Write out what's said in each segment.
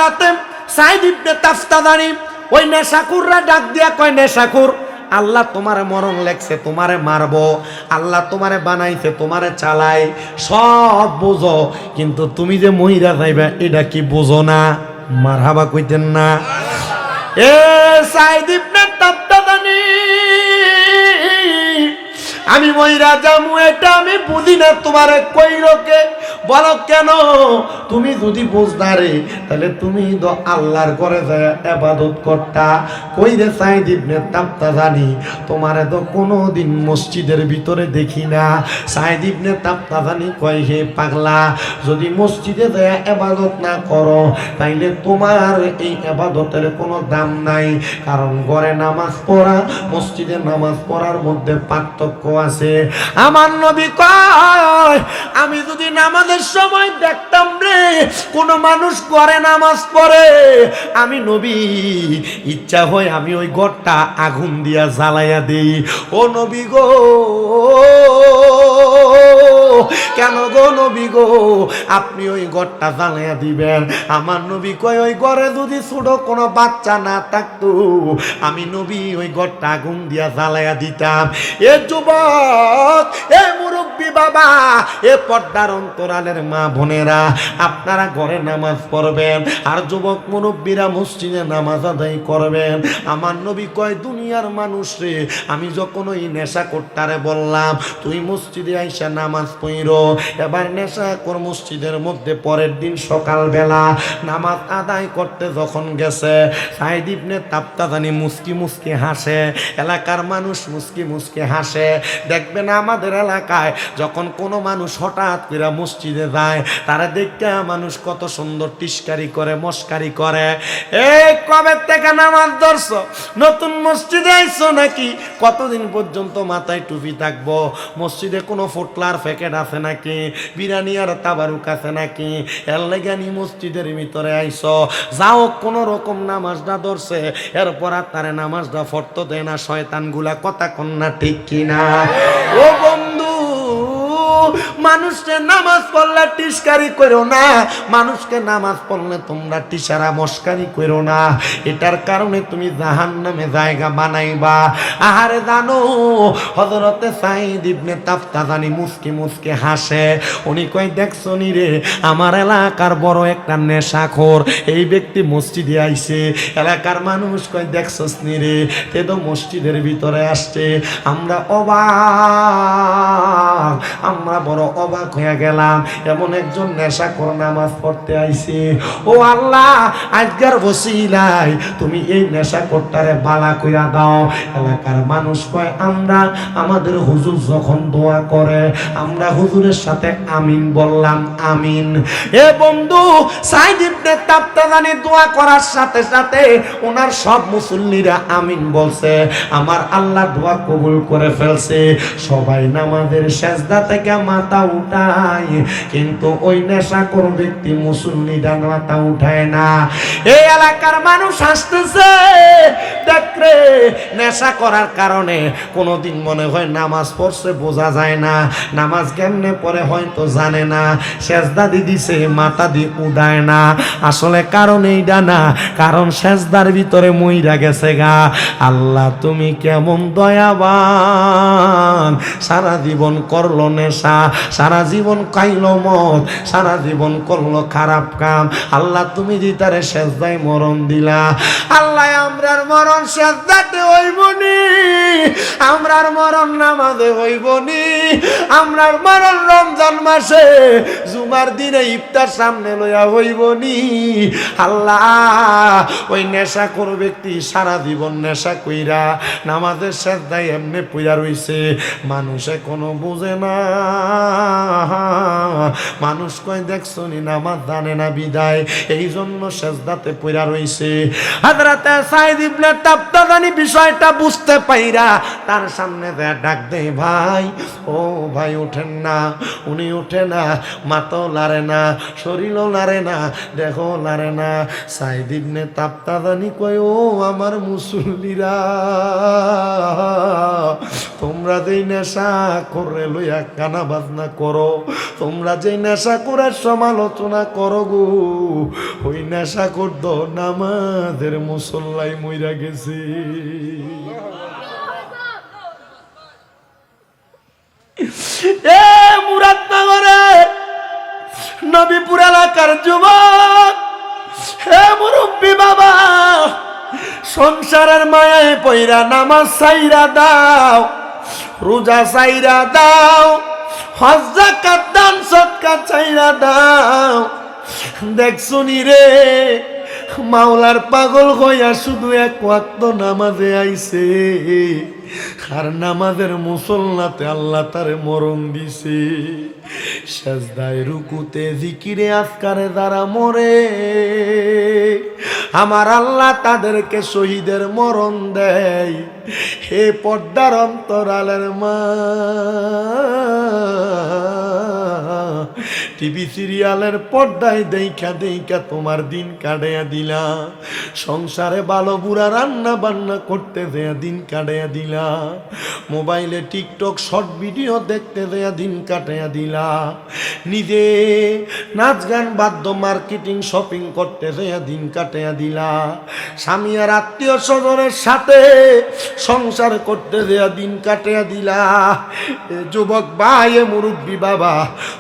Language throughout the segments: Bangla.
হাজরাতে সাইদ ইবনে তাফতাদানি ওই নেশাখোররা ডাক দিয়া কয়, নেশাখোর, আল্লাহ তোমারে মরণ লেখছে, তোমারে মারবো, আল্লাহ তোমারে বানাইছে, তোমারে চালাই, সব বুঝো, কিন্তু তুমি যে মহিরা যাইবা এটা কি বুঝো না? মারহাবা কইতেন না? এ সাইদ ইবনে তাফতাদানি, আমি মহিরা যামু এটা আমি বুঝি না, তোমারে কইরকে বলো কেন? তুমি যদি বুঝনা রে তাহলে তুমি তো আল্লাহর ঘরে যায় ইবাদত করতা। কই রে সাইদ ইবনে তাফতাদানি, তোমারে তো কোনোদিন মসজিদের ভিতরে দেখি না। সাইদ ইবনে তাফতাদানি কয়, হে পাগলা, যদি মসজিদে যায় ইবাদত না করো তাইলে তোমার এই ইবাদতের কোনো দাম নাই। কারণ ঘরে নামাজ পড়া মসজিদে নামাজ পড়ার মধ্যে পার্থক্য আছে। আমার নবী কয়, আমি যদি নামাজের সময় দেখতাম রে কোন মানুষ ঘরে নামাজ পড়ে, আমি নবী ইচ্ছা হয় আমি ওই ঘরটা আগুন দিয়া জ্বালাইয়া দেই। ও নবী গো, কেন গো নবী গো, আপনি ওই ঘরটা জ্বালাইয়া দিবেন? আমার নবী কয়, ওই ঘরে যদি ছোট কোনো বাচ্চা না থাকতো আমি নবী ওই ঘরটা আগুন দিয়া জ্বালাইয়া দিতাম। এ যুবক, এ মুরব্বী বাবা, এ পর্দার অন্তরালের মা বোনেরা, আপনারা ঘরে নামাজ পড়বেন আর যুবক মুরব্বীরা মসজিদে নামাজ আদায় করবেন। আমার নবী কয়, দুনিয়ার মানুষ রে, আমি যখন ওই নেশা করতারে বললাম তুই মসজিদে আইসা নামাজ পড়ো, এবার নেশা কর মসজিদের মধ্যে, পরের দিন সকালবেলা নামাজ আদায় করতে যখন গেছে, সাইদ ইবনে তাফতাদানি মুস্কি মুস্কি হাসে, এলাকার মানুষ মুস্কি মুস্কি হাসে। দেখবেন আমাদের এলাকায় যখন কোনো মানুষ হঠাৎ করে মসজিদে যায়, তারা দেখতে মানুষ কত সুন্দর টিস্কারি করে, মস্কারি করে। এই কবে থেকে নামাজ ধরছো? নতুন মসজিদে আইছো নাকি? কতদিন পর্যন্ত মাথায় টুপি থাকবো? মসজিদে কোনো ফুটলার প্যাকেট আছে নাকি? বিরিয়ানি আর তাবারুক আছে নাকি? এর লেগানি মসজিদের ভিতরে আইছো? যাও, কোন রকম নামাজটা ধরছে, এরপর আর তারে নামাজটা ফরতে দেয় না শয়তান গুলা। কথা কন্যা ঠিক কিনা? ও বন্ধু, মানুষকে নামাজ পড়লে টিস্কারি করো না, মানুষকে নামাজ পড়লে তোমরা টিসারা মস্কারি করো না। এটার কারণে তুমি জাহান্নামে জায়গা বানাইবা। আহারে জানো, হযরতে সাইদ ইবনে তাফতাদানি মুস্কি মুস্কি হাসে। উনি কই, দেখছো নি রে, আমার এলাকার বড় একটা নেশাখোর এই ব্যক্তি মসজিদে আইছে। এলাকার মানুষ কই, দেখছস নি রে, তে তো মসজিদের ভিতরে আসছে। আমরা অবাক, আমরা বড় অবাক হয়ে গেলাম, এমন একজন নেশাখোর নামাজ পড়তে আইছে। ও আল্লাহ, আজকের ওসিলায় তুমি এই নেশাখোরটারে বালা কইরা দাও। এলাকার মানুষ কয়, আমরা আমাদের হুজুর যখন দোয়া করে আমরা হুজুরের সাথে আমিন বললাম, আমিন। এ বন্ধু, সাইদ ইবনে তাফতাদানি দোয়া করার সাথে সাথে ওনার সব মুসল্লিরা আমিন বলছে। আমার আল্লাহ দোয়া কবুল করে ফেলছে। সবাই নামাজের সেজদা থেকে মাথা উঠায়, কিন্তু ওই নেশাখোর ব্যক্তি মুসল্লিরা মাথা উঠায় না। এই এলাকার মানুষ হাসতেছে, দেখরে নেশা করার কারণে কোনোদিন মনে হয় নামাজ পড়ছে, বোঝা যায় না নামাজ কেমনে পড়ে হয়তো জানে না, সেজদা দি দিছে মাথা দিয়ে উঠায় না। আসলে কারণ এইটা না, কারণ সেজদার ভিতরে মইরা গেছে গা। আল্লাহ তুমি কেমন দয়াবান, সারা জীবন করলো নেশা, সারা জীবন খাইলো মদ, সারা জীবন করলো খারাপ কাম। আল্লাহ তুমি দিতারে সেজদায় মরণ দিলা। আল্লাহ আমরার মরণ সেজদাতে হইবনি, আমরার মরণ নামাজে হইবনি, আমরার মরণ রমজান মাসে জুমার দিনে ইফতার সামনে লইয়া হইবনি। আল্লাহ, ওই নেশাখোর ব্যক্তি সারা জীবন নেশা কইরা নামাজের সেজদায় এমনি পইরা রইছে, মানুষে কোনো বুঝে না। মানুষ কয়, দেখছো নি নামাজ জানে না বিদায় এই জন্য সেজদাতে পইরা রইছে। হযরতে সাইদ ইবনে তাফতাদানি বিষয়টা বুঝতে পাইরা তার সামনে ডাক দেয়, ভাই, ও ভাই ওঠেন না। উনি ওঠে না, মাথাও লাড়ে না, শরীরও লাড়ে না, দেহও লাড়ে না। সাইদ ইবনে তাফতাদানি কয়, ও আমার মুসল্লিরা, তোমরা যেই নেশা করে লইয়া কানা বাজনা করো। তোমরা যে নেশাখোরের সমালোচনা করো গো, ওই নেশাখোর তো নামাজের মুসল্লাই মইরা গেছে। এ মুরাদনগরে নবীপুর এলাকার যুবক, হে মুরব্বী বাবা, সংসারের মায়ায় পইরা নামাজ ছাইরা দাও, রোজা ছাইরা দাও, হজ যাকাত দান সদকা ছাইরা দাও। দেখছনি রে, মাওলার পাগল হইয়া শুধু এক ওয়াক্ত নামাজে আইছে, আর নামাজের মুসল্লাতে আল্লাহ তারে মরণ দিছে। সেজদায় রুকুতে জিকিরে আজকারে যারা মরে, আমার আল্লাহ তাদেরকে শহীদের মরণ দেয়। হে পর্দার অন্তরালের মা, টিভি সিরিয়ালের পর্দায় দেখা দেখা তোমার দিন কাটাইয়া দিলা, সংসারে ভালো বুড়া রান্না বান্না করতে দেয়া দিন কাটাইয়া দিলা, মোবাইলে টিকটক শর্ট ভিডিও দেখতে দেয়া দিন কাটাইয়া দিলা, নিজে নাচ গান বাদ্য মার্কেটিং শপিং করতে দেয়া দিন কাটাইয়া দিলা, স্বামী আর আত্মীয় স্বজনের সাথে সংসার করতে দেয়া দিন কাটাইয়া দিলা। যুবক ভাই, মুরব্বী বাবা,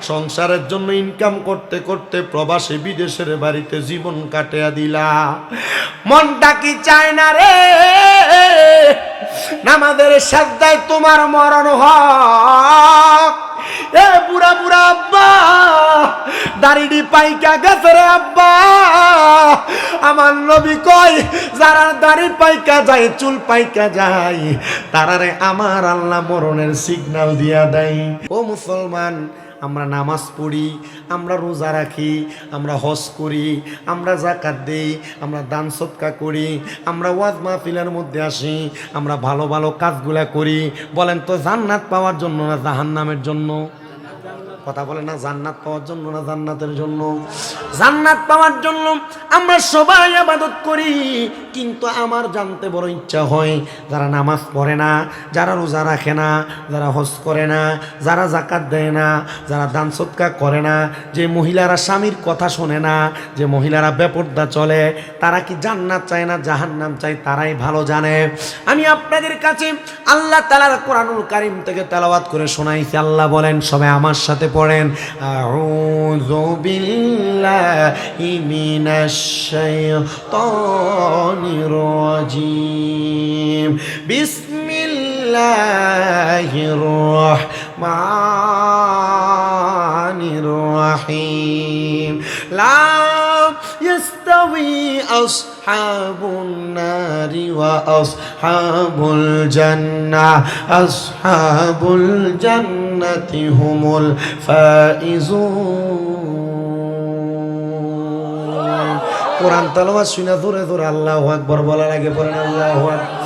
সংসারের জন্য ইনকাম করতে করতে প্রবাসী বিদেশের বাড়িতে জীবন কাটিয়া দিলা। মনটা কি চায় না রে নামাজের সাজদায় তোমার মরণ হোক? এ বুড়া বুড়া আব্বা, দাড়ি পাইকা গেছে রে আব্বা। আমার নবী কয়, যারা দাড়ি পাইকা যায়, চুল পাইকা যায়, তারারে আমার আল্লাহ মরণের সিগন্যাল দিয়া দেয়। ও মুসলমান, আমরা নামাজ পড়ি, আমরা রোজা রাখি, আমরা হজ করি, আমরা যাকাত দেই, আমরা দান সদকা করি, আমরা ওয়াজ মাহফিলের মধ্যে আসি, আমরা ভালো ভালো কাজগুলা করি। বলেন তো জান্নাত পাওয়ার জন্য না জাহান্নামের জন্য? কথা বলে না, জান্নাত পাওয়ার জন্য না জান্নাতের জন্য? জান্নাত পাওয়ার জন্য আমরা সবাই ইবাদত করি, কিন্তু আমার জানতে বড় ইচ্ছা হয়, যারা নামাজ পড়ে না, যারা রোজা রাখে না, যারা হজ করে না, যারা যাকাত দেয় না, যারা দান সদকা করে না, যে মহিলারা স্বামীর কথা শোনে না, যে মহিলারা বেপরদা চলে, তারা কি জান্নাত চায় না জাহান্নাম চায়? তারাই ভালো জানে। আমি আপনাদের কাছে আল্লাহ তাআলার কোরআনুল কারীম থেকে তেলাওয়াত করে শোনাইছি। আল্লাহ বলেন, সবাই আমার সাথে পড়েন, আউযু বিল্লাহি মিনাশ শাইতানির রাজিম, বিসমিল্লাহির রাহমানির রাহিম, লা ইয়াস্তাওয়ি আসহাবুন নারি ওয়া আসহাবুল জান্নাহ, আসহাবুল জান্নাতি হুমুল ফাইজুন। কোরআন তেলাওয়াত শুনে জোরে জোরে আল্লাহু আকবার বলার আগে পড়েন আল্লাহু আকবার।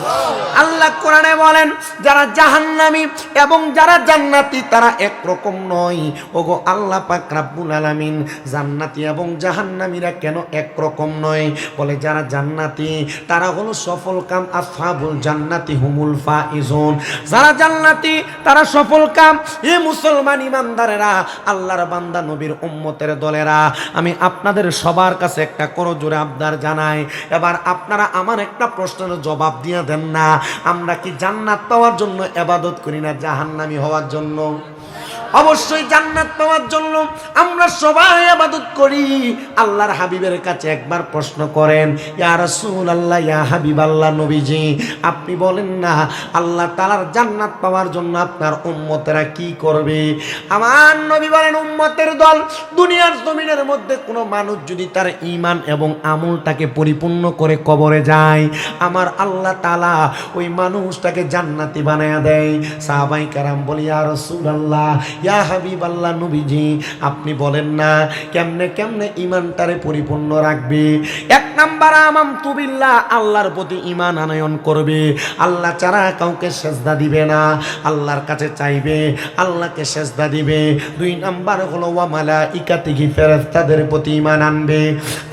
আল্লাহ কোরআনে বলেন, যারা জাহান্নামী এবং যারা জান্নাতি তারা একরকম নয়। ওগো আল্লাহ পাক রব্বুল আলামিন, জান্নাতি এবং জাহান্নামীরা কেন একরকম নয়? বলে, যারা জান্নাতি তারা হলো সফল কাম, আসহাবুল জান্নাতি হুমুল ফাইজুন। যারা জান্নাতি তারা সফল কাম। এ মুসলমান ইমানদারেরা, আল্লাহর বান্দা, নবীর উম্মতের দলেরা, আমি আপনাদের সবার কাছে একটা করজোরে আবদার জানাই। এবার আপনারা আমার একটা প্রশ্নের জবাব দিয়ে দেন না, আমরা কি জান্নাত পাওয়ার জন্য ইবাদত করি না জাহান্নামী হওয়ার জন্য? অবশ্যই জান্নাত পাওয়ার জন্য আমরা সবাই ইবাদত করি। আল্লাহর হাবিবের কাছে একবার প্রশ্ন করেন, ইয়া রাসূলুল্লাহ, ইয়া হাবিবাল্লাহ, নবীজি আপনি বলেন না, আল্লাহ তাআলার জান্নাত পাওয়ার জন্য আপনার উম্মতেরা কি করবে? আমার নবী বলেন, উম্মতের দল, দুনিয়ার জমিনের মধ্যে কোনো মানুষ যদি তার ঈমান এবং আমলটাকে পরিপূর্ণ করে কবরে যায়, আমার আল্লাহ তাআলা ওই মানুষটাকে জান্নাতি বানায়া দেয়। সাহাবায়ে কেরাম বলি, ইয়া রাসূলুল্লাহ, ইয়া হাবিবাল্লাহ, নবীজি আপনি বলেন না কেমনে কেমনে ঈমানটারে পরিপূর্ণ রাখবে? এক নাম্বার, আমানতু বিল্লাহ, আল্লাহর প্রতি ঈমান আনয়ন করবে, আল্লাহ ছাড়া কাউকে সেজদা দিবে না, আল্লাহর কাছে চাইবে, আল্লাহকে সেজদা দিবে। দুই নাম্বার হলো ওয়া মালাইকাতিহি, ফেরেশতাদের প্রতি ঈমান আনবে।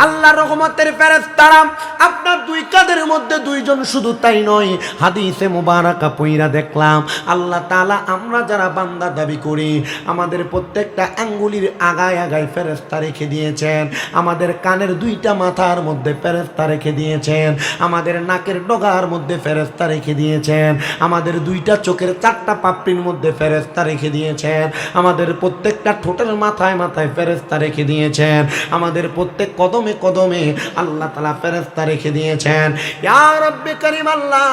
আল্লাহর রহমতের ফেরেশতারা আপনার দুই কাঁধের মধ্যে দুইজন, শুধু তাই নয়, হাদিসে মুবারাকা পইরা দেখলাম, আল্লাহ তাআলা আমরা যারা বান্দা দাবি করি, আমাদের প্রত্যেকটা আঙ্গুলির আগায় আগায় ফেরেশতা রেখে দিয়েছেন, আমাদের কানের দুইটা মাথার মধ্যে ফেরেশতা রেখে দিয়েছেন, আমাদের নাকের ডগার মধ্যে ফেরেশতা রেখে দিয়েছেন, আমাদের দুইটা চোখের চারটা পাপড়ির মধ্যে ফেরেশতা রেখে দিয়েছেন, আমাদের প্রত্যেকটা ঠোঁটের মাথায় মাথায় ফেরেশতা রেখে দিয়েছেন, আমাদের প্রত্যেক কদমে কদমে আল্লাহ তাআলা ফেরেশতা রেখে দিয়েছেন। ইয়া রাব্বে কারীম আল্লাহ,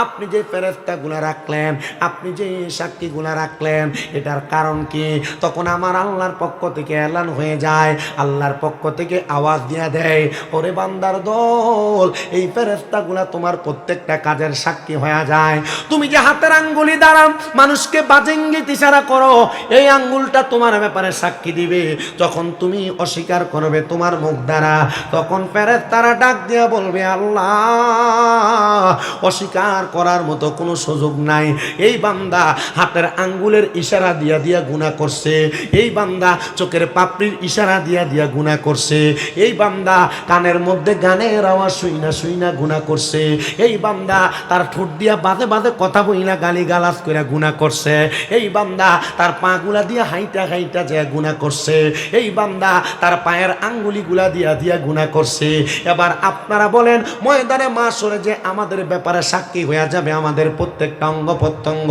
আপনি যে ফেরেশতাগুলো রাখলেন, আপনি যে সাক্ষীগুলো রাখলেন, এটার কারণ কি? তখন আমার আল্লাহর পক্ষ থেকে এলান হয়ে যায়, আল্লাহর পক্ষ থেকে আওয়াজ দিয়ে দেয়, ওরে বান্দার দল, এই ফেরেশতাগুলো তোমার প্রত্যেকটা কাজের সাক্ষী হয়ে যায়। তুমি যে হাতের আঙ্গুলি দ্বারা মানুষকে বাজে ইঙ্গিত ইশারা করো, এই আঙ্গুলটা তোমার ব্যাপারে সাক্ষী দিবে। যখন তুমি অস্বীকার করবে তোমার মুখ দ্বারা, তখন ফেরেশতারা ডাক দিয়ে বলবে, আল্লাহ, অস্বীকার করার মতো কোনো সুযোগ নাই। এই বান্দা হাতের আঙ্গুলের ইশারা দিয়া দিয়া গুনাহ করছে, এই বান্দা চোখের পাপড়ির ইশারা দিয়া দিয়া গুনাহ করছে, এই বান্দা কানের মধ্যে গানের আওয়াজ শুইনা শুইনা গুনাহ করছে, এই বান্দা তার ঠোঁট দিয়া বাজে বাজে কথা বইলা গালি গালাজ করে গুনাহ করছে, এই বান্দা তার পাগুলা দিয়া হাইটা হাইটা যায় গুনাহ করছে, এই বান্দা তার পায়ের আঙ্গুলিগুলা দিয়া দিয়া গুনাহ করছে। এবার আপনারা বলেন, ময়দানে মাশরে যে আমাদের ব্যাপারে সাক্ষী হয়ে যাবে আমাদের প্রত্যেকটা অঙ্গ প্রত্যঙ্গ,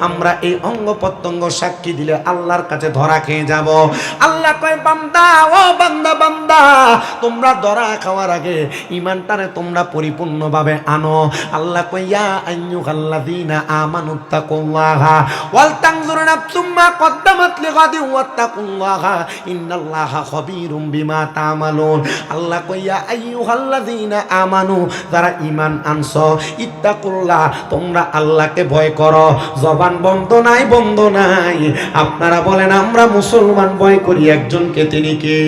আমরা এই অঙ্গ প্রত্যঙ্গ সাক্ষী দিলে আল্লাহর কাছে ধরা খেয়ে যাব। আল্লাহ কয়, বান্দা, ও বান্দা, বান্দা, তোমরা ধরা খাওয়ার আগে ঈমানটারে তোমরা পরিপূর্ণভাবে আনো। আল্লাহ কয়, ইয়া আইয়ুহাল্লাযীনা আমানুত্তাকুল্লাহা ওয়াল তানজুর নাফসুম মা কদ্দামাত লিগাদিন ওয়াত্তাকুল্লাহা ইন্নাল্লাহা খাবীরুম বিমা তা'মালুন। আল্লাহ কয়, ইয়া আইয়ুহাল্লাযীনা আমানু, যারা ঈমান আনছো, ইত্তাকুল্লাহ, তোমরা আল্লাহকে ভয় করো। জবান বন্ধ নাই, বন্ধ নাই। আপনারা বলেন, আমরা মুসলমান ভয় করি একজনকে, তিনি কে?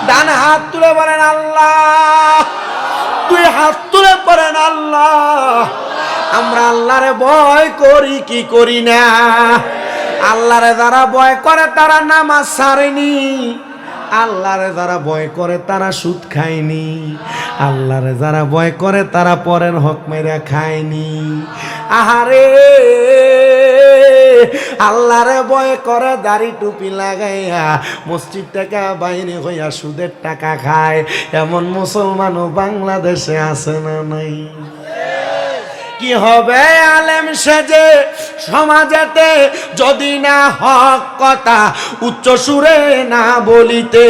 ডান হাত তুলে বলেন আল্লাহ, দুই হাত তুলে পড়েন আল্লাহ। আমরা আল্লাহরে ভয় করি কি করি না? আল্লাহরে যারা ভয় করে তারা নামাজ ছাড়েনি, আল্লাহরে যারা ভয় করে তারা সুদ খায়নি, আল্লাহরে যারা ভয় করে তারা পরের হক মেরে খায়নি। আহারে, আল্লাহরে ভয় করে দাড়ি টুপি লাগাইয়া মসজিদ টাকা বাইরে হইয়া সুদের টাকা খায়, এমন মুসলমানও বাংলাদেশে আছে না নাই? কি হবে আলেম সেজে সমাজেতে যদি না হক কথা উচ্চ সুরে না বলিতে?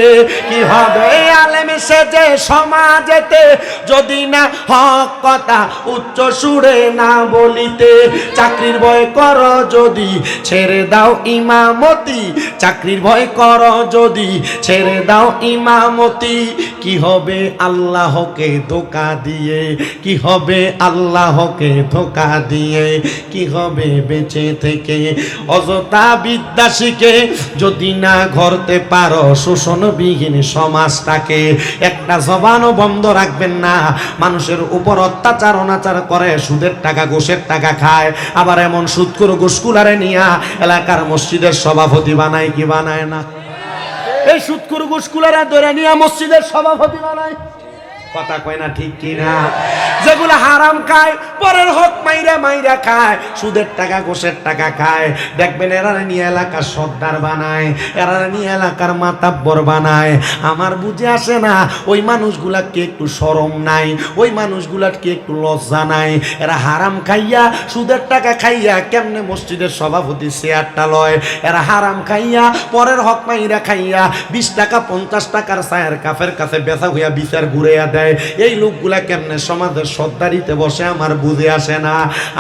কি হবে আলেম সেজে সমাজেতে যদি না হক কথা উচ্চ সুরে না বলিতে? চাকরির ভয় করো যদি ছেড়ে দাও ইমামতি, চাকরির ভয় করো যদি ছেড়ে দাও ইমামতি। কি হবে আল্লাহকে ধোঁকা দিয়ে? কি হবে আল্লাহকে ধোঁকা দিয়ে? কি হবে বেঁচে থেকে অযথা বিদ্যা শিখে যদি না গড়তে পারো শোষণবিহীন সমাজটাকে? একটা জবানও বন্ধ রাখবেন না। মানুষের উপর অত্যাচার অনাচার করে, সুদের টাকা ঘুষের টাকা খায়, আবার এমন সুদখোর ঘুষখোরারে নিয়া এলাকার মসজিদের সভাপতি বানায় কি বানায় না? এই সুদখোর ঘুষখোরারে ধরে নিয়া মসজিদের সভাপতি বানায়, কথা কয় না ঠিক কিনা? যেগুলো হারাম খায়, পরের হক মাইরা মাইরা খায়, সুদের টাকা ঘুষের টাকা খায়, দেখবেন এরা নিয়ে এলাকার সর্দার বানায়, এরা নিয়ে এলাকার মাতাব্বর বানায়। আমার বুঝে আসে না, ওই মানুষগুলাকে একটু শরম নাই, ওই মানুষগুলাকে একটু লজ্জা নাই? এরা হারাম খাইয়া সুদের টাকা খাইয়া কেমনে মসজিদের সভাপতি চেয়ারটা লয়? এরা হারাম খাইয়া পরের হক মাইরা খাইয়া 20 টাকা 50 টাকার চায়ের কাফের কাছে বেচা হইয়া বিচার ঘুরাইয়া দেয়। এই লোকগুলা কেমনে সমাজের সর্দারিতে বসে আমার বুঝে আসে না।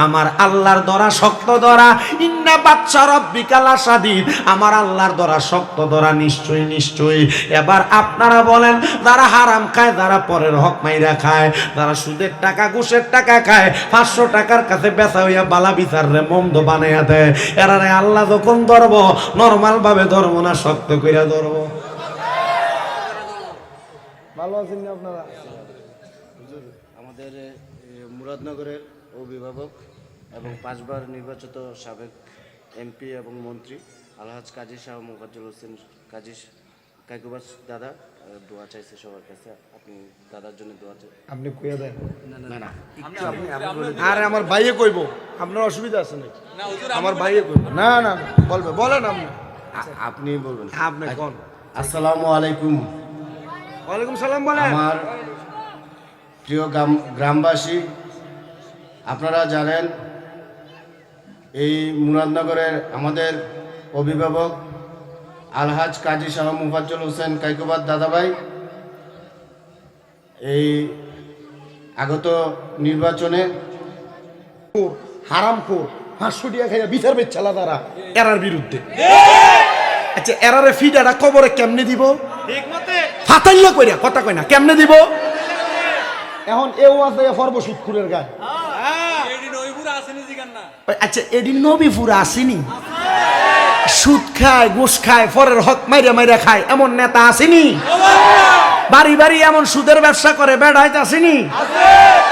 আমার আল্লাহর ধরা শক্ত ধরা, ইন্না বাদশা রাব্বিকা লাশাদীদ, আমার আল্লাহর ধরা শক্ত ধরা, নিশ্চয়ই নিশ্চয়ই। এবার আপনারা বলেন, যারা হারাম খায়, যারা পরের হক মাইরা খায়, যারা সুদের টাকা ঘুষের টাকা খায়, 500 টাকার কাছে বেচা হইয়া বালা বিচার রে মন্দ বানাইয়া দেয়, এরারে আল্লাহ যখন ধরবো নরমাল ভাবে ধরবো না, শক্ত কইরা ধরবো? ভালো আছেন না আপনারা? আমাদের মুরাদনগরের অভিভাবক এবং 5 বার নির্বাচিত সাবেক এমপি এবং মন্ত্রী আলহাজ কাজী শাহ মোফাজ্জল হোসেন কাজী কাইকুবাস দাদা দোয়া চাইছে সবার কাছে, আপনি দাদার জন্য দোয়া চাই। আপনি কইয়া দেন। না না আরে আমার ভাইয়ে কইব, আপনার অসুবিধা আছে নাকি? আমার ভাইয়ে কইব। না না বলবে, বলেন আপনি। আপনি বলবেন। আপনি কোন? আসসালামু আলাইকুম। ওয়ালাইকুম সালাম বলেন। আমার প্রিয় গ্রামবাসী, আপনারা জানেন এই মুরাদনগরের আমাদের অভিভাবক আলহাজ কাজী শাহ মুফাজ্জল হোসেন কাইকুবাদ দাদাভাই এই আগত নির্বাচনে হারামখোর 500 টাকা খাইয়া বিচার বেচ্ছালা তারা এরার বিরুদ্ধে। আচ্ছা এরারে ফিডাটা কবরে কেমনে দিব? ফাতাইল্লা কইরা কথা কই না, কেমনে দিব? এখন এও আছে সর্বসুৎকুরের গায়। আচ্ছা এডি নবীপুরা আসেনি? সুদ খায়, ঘুষ খায়, পরের হক মাইরা মাইরা খায়, এমন নেতা আসেনি? বাড়ি বাড়ি এমন সুদের ব্যবসা করে বেড়াইতে আসেনি?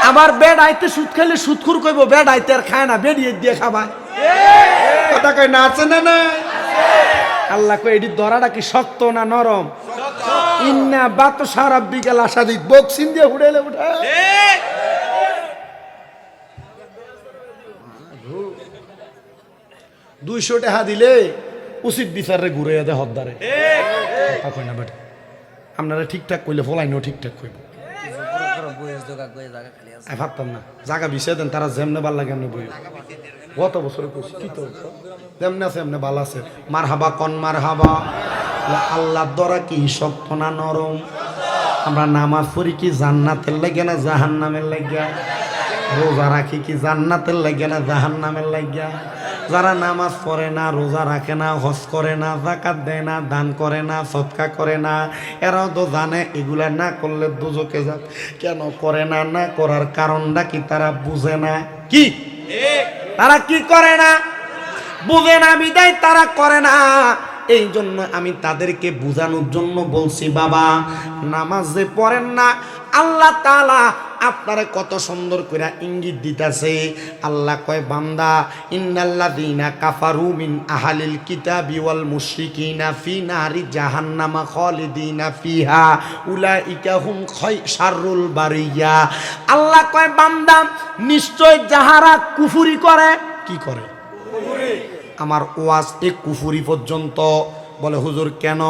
আবার বেড়াইতে সুদ খাইলে সুদখুর কইব, বেড়াইতে আর খায় না, বেরিয়ে দিয়ে খাবায়। কথা কই না, আছে না না? আল্লাহ কই এডি ধরাটা কি শক্ত না নরম? ইন্না বাতশা রাব্বিকাল আসাদিদ, বক্সিং দিয়ে উড়াইলে উঠা। 200 টাকা দিলে উচিত বিচারে ঘুরে দে হদ্দারে। কই না বেটা, আপনারা ঠিকঠাক কইলে ফলাইনো ঠিকঠাক কইব। আমি ভাবতাম না জায়গা বিষয় দেন, তারা যেমনে ভাল লাগে এমনি বই। গত বছর কইছি কি তো যেমনে আছে এমনি ভাল আছে। মার হাবা কন মার হাবা। আল্লাহর দরা কি শক্ত না নরম? আমরা নামাজ পড়ি কি জান্নাতের লাগে না জাহান্নামের লাগিয়া? রোজা রাখি কি জান্নাতের লাগে না জাহান্নামের লাগিয়া? যারা নামাজ পড়ে না, রোজা রাখে না, হজ করে না, যাকাত দেয় না, দান করে না, সদকা করে না, এরাও তো জানে এগুলা না করলে দুজকে যাবে। কেন করে না? না করার কারণটা কি তারা বুঝে না? কি তারা কি করে না? বুঝে না বিদায় তারা করে না। এই জন্য আমি তাদেরকে বুঝানোর জন্য বলছি, বাবা নামাজ যে পড়েন না, আল্লাহ তাআলা আপনারে কত সুন্দর করে ইঙ্গিত দিতেছে। আল্লাহ কয় বান্দা, ইন্নাল্লাযীনা কাফারু মিন আহলিল কিতাবি ওয়াল মুশরিকিনা ফি নারি জাহান্নামা খালিদিনা ফিহা উলাইকা হুম শাররুল বারিয়া। আল্লাহ কয় বান্দা, নিশ্চয় যাহারা কুফরি করে। কি করে? আমার ওয়াজ এ কুফরি পর্যন্ত। বলে হুজুর কেন?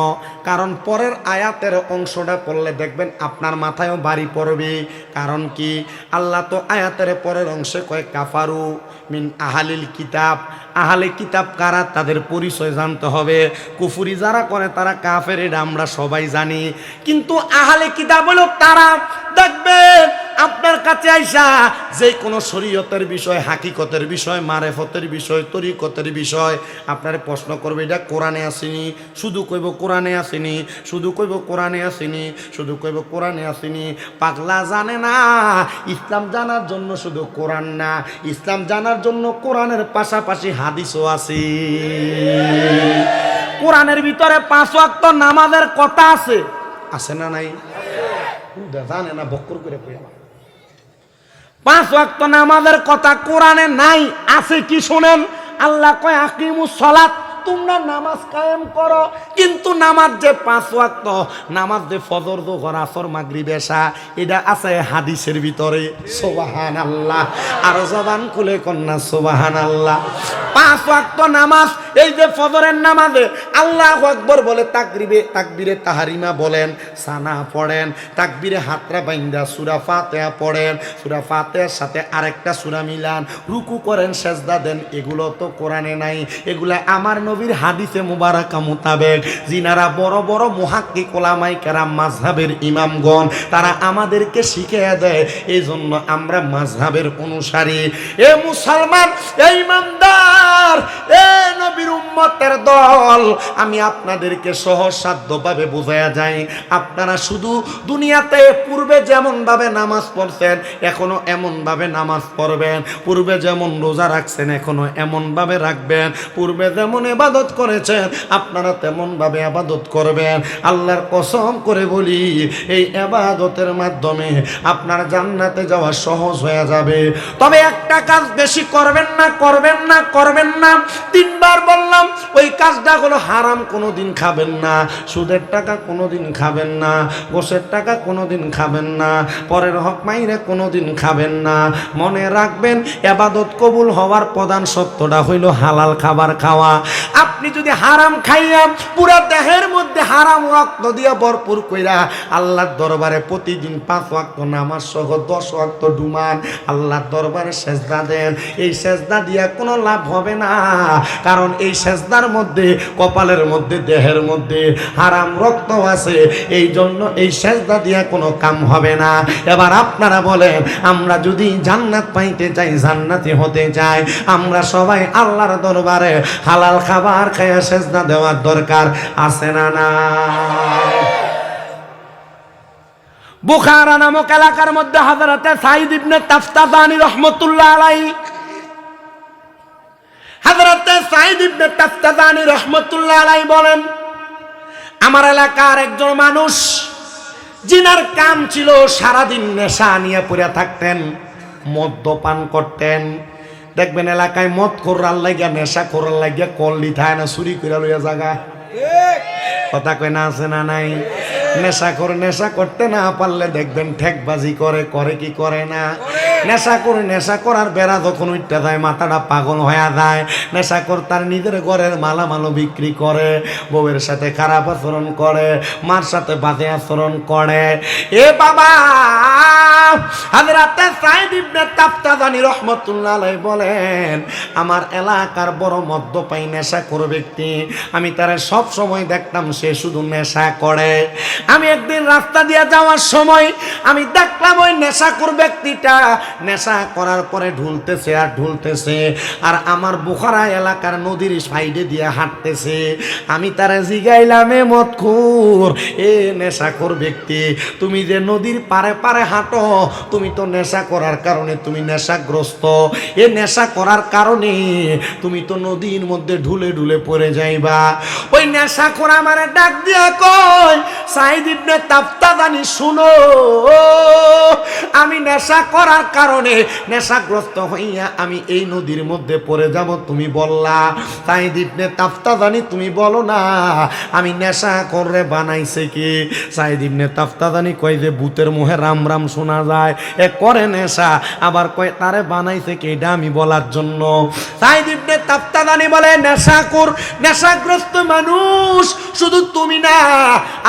কারণ পরের আয়াতের অংশটা পড়লে দেখবেন আপনার মাথায়ও বাড়ি পড়বে। কারণ কি? আল্লাহ তো আয়াতের পরের অংশে কয় কাফারু মিন আহলিল কিতাব। আহলে কিতাব কারা? তাদের পরিচয় জানতে হবে। কুফরি যারা করে তারা কাফের, এটা আমরা সবাই জানি। কিন্তু আহলে কিতাব হলো তারা, দেখবেন আপনার কাছে আইসা যে কোনো শরীয়তের বিষয়, হাকিকতের বিষয়, মারেফতের বিষয়, তরিকতের বিষয় আপনার প্রশ্ন করবে, এটা কোরআনে আসেনি? শুধু কইব কোরআনে আসেনি, শুধু কইব কোরআনে আসেনি, শুধু কইব কোরআনে আসেনি। পাগলা জানে না ইসলাম জানার জন্য শুধু কোরআন না, ইসলাম জানার জন্য কোরআনের পাশাপাশি হাদিসও আছে। কোরআনের ভিতরে 5 ওয়াক্ত নামাজের কথা আছে, আছে না নাই? জানে না, বক্কর করে কই। 5 ওয়াক্ত নামাজের কথা কোরআনে নাই, আছে কি শুনেন? আল্লাহ কয় আকিমুস সালাত, তোমরা নামাজ কায়েম করো। কিন্তু নামাজ যে 5 ওয়াক্ত, নামাজ যে ফজর, যোহর, আসর, মাগরিব, এশা, এটা আছে হাদিসের ভিতরে। সুবহানাল্লাহ। আর জবান খুলে কন্যা সুবহানাল্লাহ। 5 ওয়াক্ত নামাজ, এই যে ফজরের নামাজে আল্লাহু আকবার বলে তাকবীরে তাহরিমা বলেন, সানা পড়েন, তাকবীরে হাতরা বাইন্দা সূরা ফাতিহা পড়েন, সূরা ফাতিহার সাথে আরেকটা সূরা মিলান, রুকু করেন, সেজদা দেন। এগুলো তো কোরআনে নাই, এগুলা আমার নবীর হাদিসে মুবারাকা মোতাবেক। যিনারা বড় বড় মুহাক্কিক উলামায়ে কেরাম, মাযহাবের ইমামগণ, তারা আমাদেরকে শিখিয়ে দেয়। এই জন্য আমরা মাযহাবের অনুসারী। এ মুসলমান, এ ইমানদার, এ নবীর উম্মতের দল, আমি আপনাদেরকে সহজসাধ্যভাবে বোঝায়া যাই। আপনারা শুধু দুনিয়াতে পূর্বে যেমন ভাবে নামাজ পড়ছেন, এখনো এমন ভাবে নামাজ পড়বেন। পূর্বে যেমন রোজা রাখছেন, এখনো এমন ভাবে রাখবেন। পূর্বে যেমন ইবাদত করেছেন, আপনারা তেমন ভাবে ইবাদত করবেন। আল্লাহর কসম করে বলি, এই ইবাদতের মাধ্যমে আপনার জান্নাতে যাওয়া সহজ হয়ে যাবে। তবে একটা কাজ বেশি করবেন না, করবেন না, করবেন না। 3 বার বললাম ওই কাজটা হলো হারাম, কোনোদিন খাবেন না। সুদের টাকা কোনোদিন খাবেন না, গোশের টাকা কোনোদিন খাবেন না, পরের হক মাইরে কোনোদিন খাবেন না। মনে রাখবেন ইবাদত কবুল হওয়ার প্রধান সত্যটা হইল হালাল খাবার খাওয়া। আপনি যদি হারাম খাইয়া পুরা দেহের মধ্যে হারাম রক্ত দিয়ে ভরপুর কইরা আল্লাহর দরবারে প্রতিদিন 5 ওয়াক্ত নামাজ সহ 10 ওয়াক্ত ডুমান আল্লাহর দরবারে সেজদা দেন, এই সেজদা দিয়া কোনো লাভ হবে না। কারণ এই সেজদার মধ্যে, কপালের মধ্যে, দেহের মধ্যে হারাম রক্ত আছে, এই জন্য এই সেজদা দিয়া কোনো কাম হবে না। এবার আপনারা বলেন, আমরা যদি জান্নাত পাইতে চাই, জান্নাতি হতে চাই, আমরা সবাই আল্লাহর দরবারে হালাল খাবার খাইয়া সেজদা দেওয়ার দরকার আছে না না? বুখারা নামক এলাকার মধ্যে হযরতে সাঈদ ইবনে তাফতাজানি রাহমাতুল্লাহ আলাইহি, হযরতে সাঈদ ইবনে তাফতাজানি রাহমাতুল্লাহ আলাইহি বলেন, আমার এলাকার একজন মানুষ জিনার কাম ছিল সারাদিন নেশা নিয়ে পড়ে থাকতেন, মদ্যপান করতেন। দেখবেন এলাকায় মদ করার লাগিয়া, নেশা করার লাগিয়া কল্লি থায় না, চুরি করে লইয়া জায়গা কথা কয় না, আছে না নাই? নেশা করে, নেশা করতে না পারলে দেখবেন ঠেকবাজি করে, করে কি করে না? নেশা করে, নেশা করার বেড়া যখন উঠতে যায় মাথাটা পাগল হয়ে যায়। নেশা করে তার নিজের ঘরের মালামালও বিক্রি করে, বউয়ের সাথে খারাপ আচরণ করে, মার সাথে বাজে আচরণ করে। এ বাবা, হযরতে সাঈদ ইবনে তাফতাজানি রাহমাতুল্লাহ আলাইহি বলেন, আমার এলাকার বড় মদ্যপায়ী নেশাখোর ব্যক্তি, আমি তারে সব সময় দেখতাম সে শুধু নেশা করে। আমি একদিন রাস্তা দিয়ে যাওয়ার সময় আমি দেখলাম ওই নেশাখোর ব্যক্তিটা নেশা করার পরে ঢুলতেছে আর ঢুলতেছে, আর আমার বুখারা এলাকার নদীর সাইডে দিয়ে হাঁটতেছে। আমি তারে জিগাইলাম, এ মদখোর, এ নেশাখোর ব্যক্তি, তুমি যে নদীর পারে পারে হাঁটো, তুমি তো নেশা করার কারণে তুমি নেশাগ্রস্ত, এ নেশা করার কারণে তুমি তো নদীর মধ্যে ঢুলে ঢুলে পড়ে যাইবা। ওই নেশাখোর আমারে ডাক দিয়া কয়, সাঈদ ইবনে তাফতাজানি শুনো, আমি নেশা করার কারণে নেশাগ্রস্ত হইয়া আমি এই নদীর মধ্যে পড়ে যাব, তুমি বললা। সাঈদ ইবনে তাফতাজানি, তুমি বলো না আমি নেশা করে বানাইছে কি? সাঈদ ইবনে তাফতাজানি কয় যে ভূতের মুখে রাম রাম শোনা যায়, এ করে নেশা, আবার কয় তারে বানাইছে কি, এটা আমি বলার জন্য। সাঈদ ইবনে তাফতাজানি বলে, নেশাখোর, নেশাগ্রস্ত মানুষ শুধু তুমি না,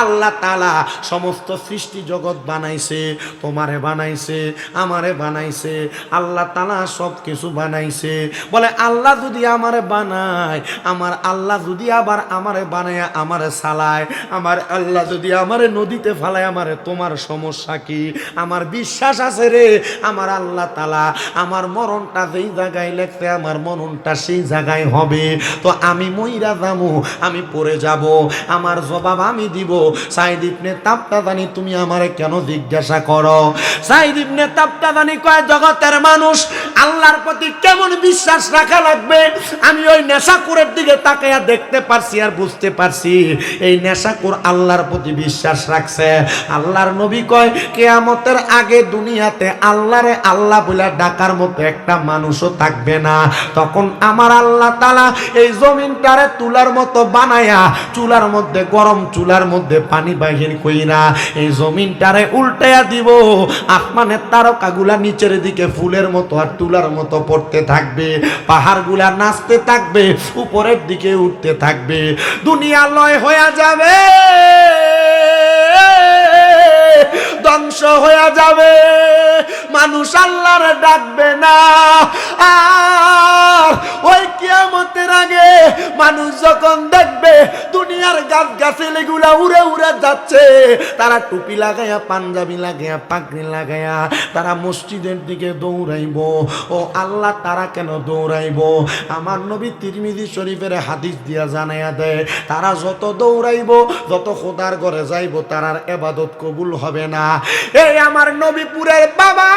আল্লাহ তাআলা সমস্ত সৃষ্টি জগৎ বানাইছে, তোমারে বানাইছে, আমারে বানাইছে, আল্লাহ তাআলা সব কিছু বানাইছে। বলে আল্লাহ যদি আমারে বানায়, আমার আল্লাহ যদি আবার আমারে বানায় আমারে চালায়, আমার আল্লাহ যদি আমারে নদীতে ফালায়, আমারে তোমার সমস্যা কি? আমার বিশ্বাস আছে রে, আমার আল্লাহ তাআলা আমার মরণটা যেই জায়গায় লেখছে, আমার মরণটা সেই জায়গায় হবে। তো আমি মইরা যাবো, আমি পড়ে যাব, আমার জবাব আমি দিব। সাঈদ ইবনে তাফতাজানি, তুমি আমারে কেন জিজ্ঞাসা করো? সাঈদ ইবনে তাফতাজানি কয়, জগতের মানুষ আল্লাহর প্রতি কেমন বিশ্বাস রাখা লাগবে আমি ওই নেশাখোরের দিকে তাকায়া দেখতে পারছি আর বুঝতে পারছি এই নেশাখোর আল্লাহর প্রতি বিশ্বাস রাখছে। আল্লাহর নবী কয়, কিয়ামতের আগে দুনিয়াতে আল্লাহরে আল্লাহ বলে ডাকার মতো একটা মানুষও থাকবে না। তখন আমার আল্লাহ তাআলা এই জমিনটারে তুলার মতো বানায়া, চুলার মধ্যে, গরম চুলার মধ্যে পানি বাহির কইরা এই জমিনটারে উল্টায়া দিব। আসমানের তারকাগুলা নিচের দিকে ফুলের মতো আর তুলার মতো পড়তে থাকবে, পাহাড়গুলা নাচতে থাকবে, উপরের দিকে উঠতে থাকবে, দুনিয়া লয় হয়ে যাবে, ধ্বংস হয়ে যাবে, মানুষ আল্লাহর ডাকবে না। আর ওই কিয়ামতের আগে মানুষ যখন দেখবে দুনিয়ার গাছ গাছালিগুলা উড়ে উড়ে যাচ্ছে, তারা টুপি লাগাইয়া, পাঞ্জাবি লাগাইয়া, পাগড়ি লাগাইয়া তারা মসজিদের দিকে দৌড়াইব। ও আল্লাহ, তারা কেন দৌড়াইব? আমার নবী তিরমিজি শরীফের হাদিস দিয়া জানাইয়া দেয়, তারা যত দৌড়াইব, যত খোদার ঘরে যাইব, তারার ইবাদত কবুল হবে না। এই আমার নবীপুরের বাবা,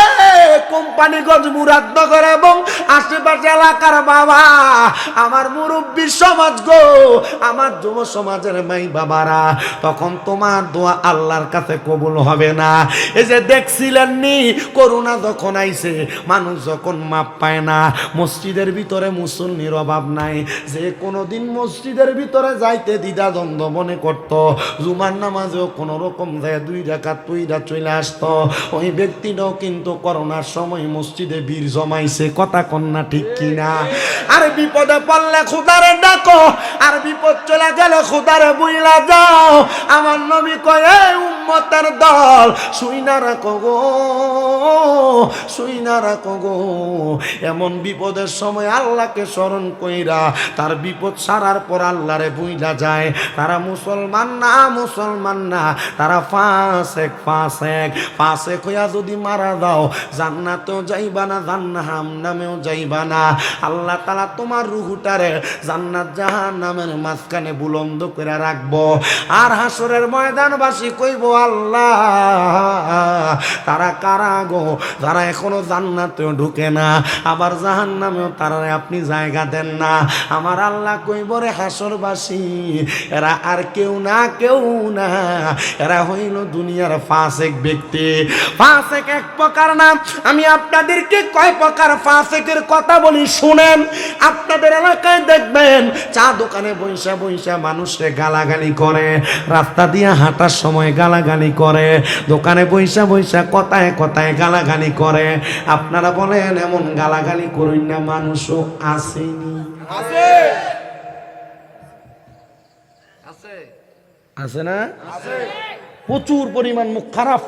এই কোম্পানিগঞ্জ মুরাদনগর এবং আশেপাশে এলাকার বাবা, আমার মুরব্বী সমাজ গো, আমার যুব সমাজের মাই বাবারা, তখন তোমার দোয়া আল্লাহর কাছে কবুল হবে না। এই যে দেখছিলেন নি করোনা যখন আইছে, মানুষ যখন মাপ পায় না, মসজিদের ভিতরে মুসল্লির অভাব নাই, যে কোনোদিন মসজিদের ভিতরে যাইতে দ্বিধাদ্বন্দ্ব মনে করত, জুমার নামাজেও কোনো রকম যায় 2 রাকাত পইরা চলে আসতো, ওই ব্যক্তিটাও কিন্তু করোনার সময় মসজিদে ভিড় জমাইছে। কথা কন্যা ঠিক কিনা? আর বিপদে পড়লে খোদারে ডাকো, আর বিপদ চলে গেলে খোদারে বুইলা যাও। আমার নবী কয়, এই উম্মতের দল শুইনা রাখো গো, শুইনা রাখো গো। এমন বিপদের সময় আল্লাহকে স্মরণ কইরা তার বিপদ সারার পর আল্লাহরে বুইলা যায়, তারা মুসলমান না, মুসলমান না, তারা ফাসেক। ফাসেক ফাসেক হইয়া যদি মারা দাও, জান্নাতেও যাইবা না, জাহান্নামেও যাইবা না। আল্লাহ তাআলা তোমার রূহটারে জান্নাত জাহান্নামের মাঝখানে বুলন্দ করে রাখবো। আর হাসরের ময়দানবাসী কইব, আল্লাহ তারা কারা গো, যারা এখনো জান্নাতেও ঢুকে না, আবার জাহান্নামেও তারা আপনি জায়গা দেন না। আমার আল্লাহ কইব, রে হাসরবাসী, এরা আর কেউ না, কেউ না, এরা হইল দুনিয়ার ফাসেক ব্যক্তি। ফাসেক এক প্রকার নাম। আমি আপনাদেরকে কয় প্রকার ফাসেকের কথা বলি শুনেন। আপনাদের এলাকায় দেখবেন চা দোকানে বইসা বইসা মানুষে গালাগালি করে, রাস্তা দিয়ে হাঁটার সময় গালাগালি করে, দোকানে বইসা বইসা কথায় কথায় গালাগালি করে। আপনারা বলেন এমন গালাগালি করুন না মানুষও আসেনি? আছে না? প্রচুর পরিমাণ মুখ খারাপ,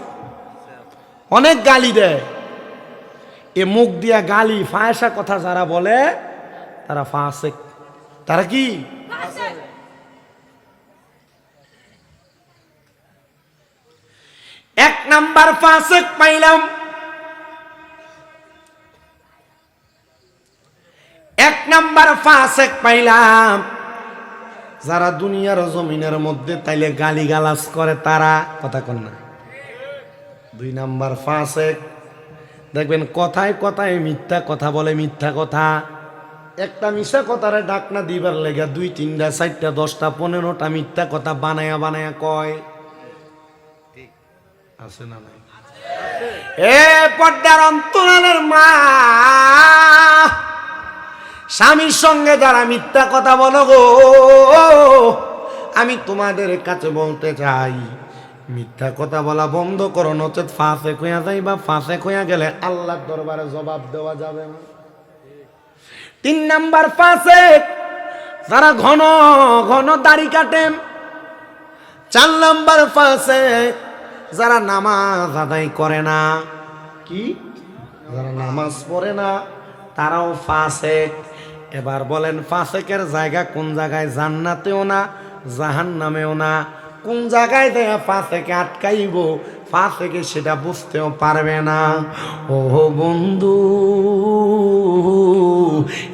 অনেক গালি দেয়। এ মুখ দিয়া গালি ফায়সা কথা যারা বলে তারা ফাসেক। তারা কি? এক নাম্বার ফাসেক পাইলাম, এক নাম্বার ফাসেক পাইলাম যারা দুনিয়ার জমিনের মধ্যে তাইলে গালি গালাজ করে তারা। কথা কন না? 2 নাম্বার ফাসেক দেখবেন কথায় কথায় মিথ্যা কথা বলে, মিথ্যা কথা। একটা মিথ্যা কথারে ডাকনা দিবার লেগে 2, 3টা 4টা 10টা 15টা মিথ্যা কথা বানায়া বানায়া কয়। আছে না নাই? এ পর্দার অন্তরালের মা, স্বামীর সঙ্গে যারা মিথ্যা কথা বলো গো, আমি তোমাদের কাছে বলতে চাই, মিথ্যা কথা বলা বন্ধ করো, নচেত ফাসেক হইয়া যাইবা। ফাসেক হইয়া গেলে আল্লাহর দরবারে জবাব দেওয়া যাবে না। 3 নাম্বার ফাসেক যারা ঘন ঘন দাড়ি কাটেন। 4 নাম্বার ফাসেক যারা নামাজ আদায় করে না। কি? যারা নামাজ পড়ে না তারাও ফাসেক। এবার বলেন ফাসেকের জায়গা কোন জায়গায়? জান্নাতেও না, জাহান্নামেও না। কোন জায়গায় দেয়া ফাসেকে আটকাইব, ফাসেকে সেটা বুঝতেও পারবে না। ও বন্ধু,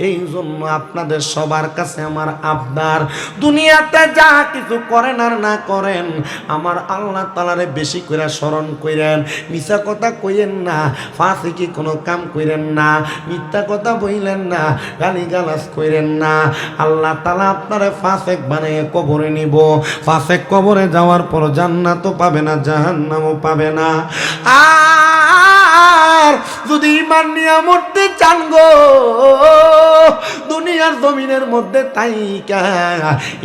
এই জন্য আপনাদের সবার কাছে আমার আবদার, দুনিয়াতে যা কিছু করেন আর না করেন, আমার আল্লাহ তাআলারে বেশি করে স্মরণ কইরেন। মিথ্যা কথা কইেন না, ফাসিকি কোনো কাম কইরেন না, মিথ্যা কথা বইলেন না, গালিগালাজ কইরেন না। আল্লাহ তাআলা আপনারে ফাসেক বানিয়ে কবরে নিব। ফাসেক কবরে যাওয়ার পর জান্নাতও পাবে না, জাহান্নামও পাবে না। আর যদি ঈমান নিয়ে মরতে চান গো, দুনিয়ার জমিনের মধ্যে তাইকা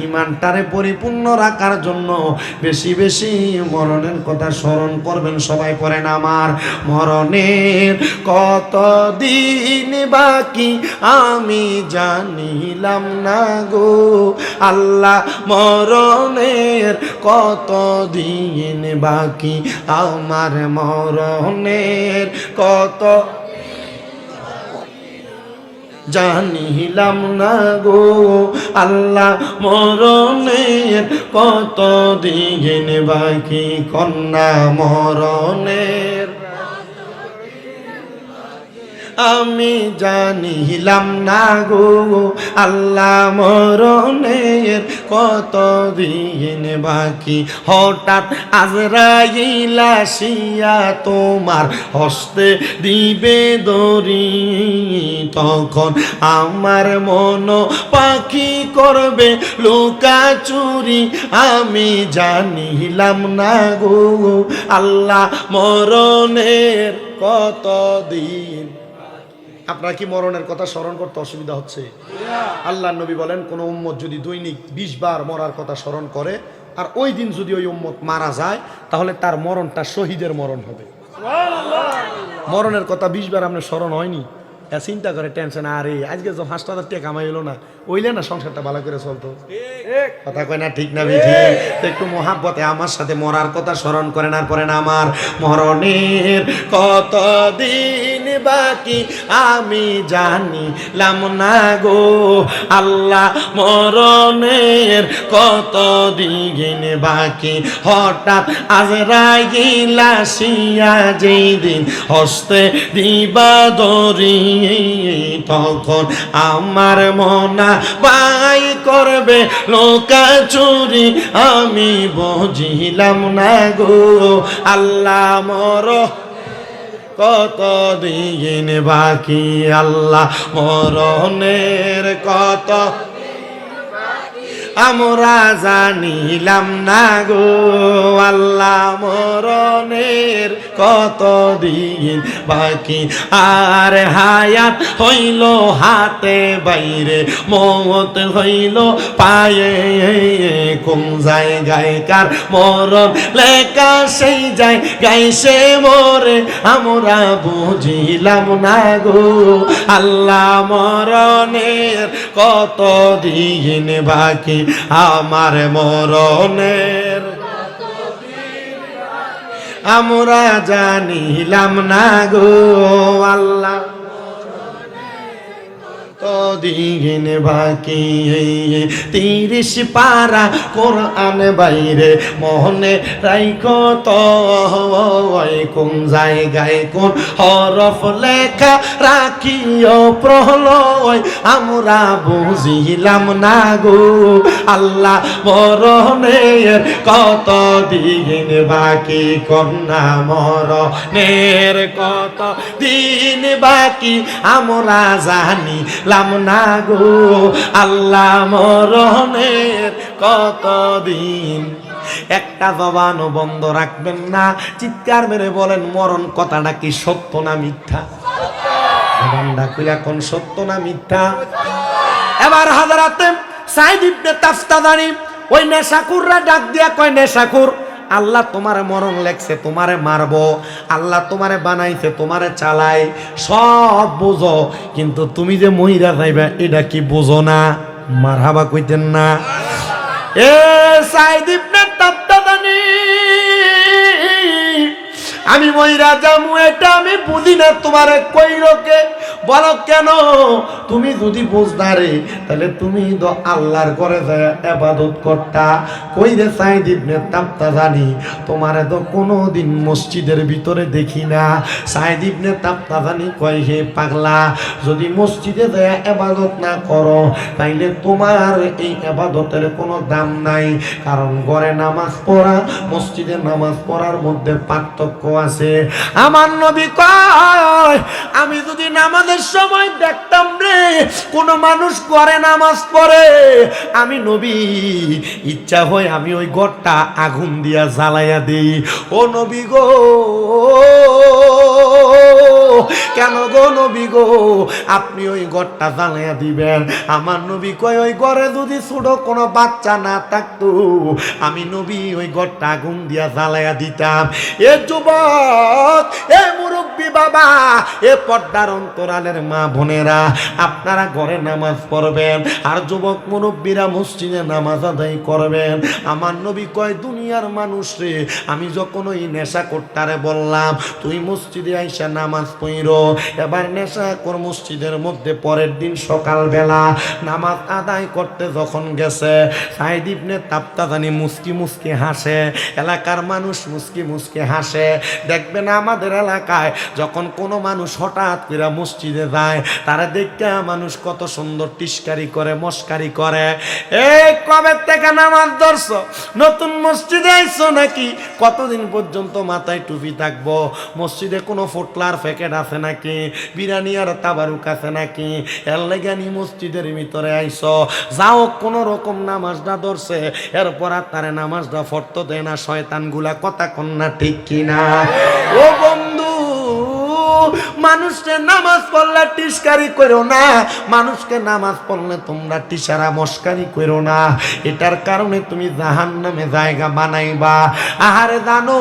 ঈমানটারে পরিপূর্ণ রাখার জন্য বেশি বেশি মরণের কথা স্মরণ করবেন। সবাই পড়েন, আমার মরণের কত দিন বাকি আমি জানিলাম না গো আল্লাহ, মরণের কত দিন বাকি আমার, মরণের কত জানিলাম না গো আল্লাহ, মরণের কত দিন বাকি, কন্যা মরণের আমি জানিলাম না গো আল্লাহ মরণের কত দিন বাকি। হঠাৎ আজরাইল আসিয়া তোমার হস্তে দিবে দড়ি, তখন আমার মন পাখি করবে লুকাচুরি। আমি জানিলাম না গো আল্লাহ মরণের কত দিন। আপনার কি মরণের কথা স্মরণ করতে অসুবিধা হচ্ছে? আল্লাহ নবী বলেন, কোন উম্মত যদি দৈনিক 20 বার মরার কথা স্মরণ করে আর ওই দিন যদি ওই উম্মত মারা যায় তাহলে তার মরণটা শহীদের মরণ হবে। মরণের কথা 20 বার আপনার স্মরণ হয়নি, চিন্তা করে টেনশন, আরে আজকে যখন 5,000 টাকা কামাই হলো না, ওইলে না সংসারটা ভালো করে চলতো। কথা কয় না ঠিক না বেঠি? একটু মহাব্বতে আমার সাথে মরার কথা স্মরণ করেন আর করেন, আমার মরণের কত দিন বাকি আমি জানিলাম না গো আল্লাহ মরণের কত দিন বাকি। হঠাৎ আজরাইল আসিয়া যেই দিন হস্তে দিবা দড়ি, তখন আমার মনা বাই করবে লোকাচুরি। আমি বুঝিলাম না গো আল্লাহ মর কত দিন বাকি, আল্লাহ মরণের কত আমরা জানিলাম না গো আল্লাহ মরণের কত দিন বাকি। আর হায়াত হইল হাতে বাইরে, মত হইল পায়ে, কোন জায়গায় কার মরণ লেখা সেই যায় গাইছে মরে। আমরা বুঝিলাম না গো আল্লাহ মরণের কত দিন বাকি, আমার মরণের আমরা জানিলাম না গো আল্লাহ দিন বাকি। 30 পারা কোরআন বাইরে মনে রাইখো তো, কোন জায়গায় কোন হরফ লেখা রাখিও প্রলয়। আমরা বুঝিলাম না গো আল্লাহ মরণের কত দিন বাকি, কন্যা মরণের কত দিন বাকি আমরা জানি লাম না গো আল্লাহ মরণের কত দিন। একটা জবানও বন্ধ রাখবেন না, চিৎকার মেরে বলেন মরণ কথাটা কি সত্য না মিথ্যা? জবানটা খুলে কোন সত্য না মিথ্যা? এবার হযরতে সাঈদ ইবনে তাফতাদানি ওই নেশাখুররা ডাক দিয়া কয়, নেশাখুর, আল্লাহ তোমারে মরণ লেখছে, তোমারে মারবো, আল্লাহ তোমারে বানাইছে, তোমারে চালায়, সব বুঝো, কিন্তু তুমি যে মহিরা যাইবা এটা কি বুঝো না? মারহাবা কইতেন না? এ সাঈদ ইবনে তাফতাদানি, আমি মহিরা যামু এটা আমি বুঝি না, তোমারে কইরকে বলো কেন? তুমি যদি বুঝদারে তাহলে তুমি তো আল্লাহর ঘরে যায় ইবাদত করতা। কই রে সাঈদ ইবনে তাফতাদানি, তোমারে তো কোনোদিন মসজিদের ভিতরে দেখি না। সাঈদ ইবনে তাফতাদানি কয়, হে পাগলা, যদি মসজিদে যায় ইবাদত না করো তাইলে তোমার এই ইবাদতের কোনো দাম নাই। কারণ ঘরে নামাজ পড়া মসজিদে নামাজ পড়ার মধ্যে পার্থক্য আছে। আমার নবী কয়, আমি যদি নামাজের সময় দেখতাম রে কোন মানুষ করে নামাজ পড়ে, আমি নবী ইচ্ছা হয় আমি ওই ঘরটা আগুন দিয়া জ্বালাইয়া দেই। ও নবী গো, কেন গো নবী গো আপনি ওই ঘরটা জ্বালাইয়া দিবেন? আমার নবী কয়, ওই ঘরে যদি ছোট কোনো বাচ্চা না থাকতো আমি নবী ওই ঘরটা আগুন দিয়া জ্বালাইয়া দিতাম। এ যুবক, এ মুরব্বী বাবা, এ পর্দার অন্তরালের মা বোনেরা, আপনারা ঘরে নামাজ পড়বেন আর যুবক মুরব্বীরা মসজিদে নামাজ আদায় করবেন। আমার নবী কয়, দুনিয়ার মানুষ রে, আমি যখন ওই নেশা করতারে বললাম তুই মসজিদে আইসা নামাজ পড়ো। এবার নেশাখোর মসজিদের মধ্যে পরের দিন সকালবেলা নামাজ আদায় করতে যখন গেছে, সাইদ ইবনে তাবতাজানি মুস্কি মুস্কি হাসে, এলাকার মানুষ মুস্কি মুস্কি হাসে। দেখবেন আমাদের এলাকায় যখন কোনো মানুষ হঠাৎ করে মসজিদে যায়, তারা দেখতে মানুষ কত সুন্দর টিস্কারি করে, মস্কারি করে। এই কবে থেকে নামাজ ধরছো? নতুন মসজিদে আইছো নাকি? কতদিন পর্যন্ত মাথায় টুপি থাকবো? মসজিদে কোনো ফোটলার প্যাকেট আছে নাকি? বিরিয়ানি আর তাবারুক আছে নাকি? এর লেগানি মসজিদের ভিতরে আইছো। যাও, কোন রকম নামাজটা ধরছে, এরপর আর তারে নামাজটা ফরত দেয় না শয়তানগুলা। কথা কন্যা ঠিক কিনা? ও বন্ধু, মানুষকে নামাজ পড়লে টিস্কারি করো না, মানুষকে নামাজ পড়লে তোমরা টিসারা মস্কারি করো না। এটার কারণে তুমি জাহান্নামে জায়গা বানাইবা। আহারে জানো,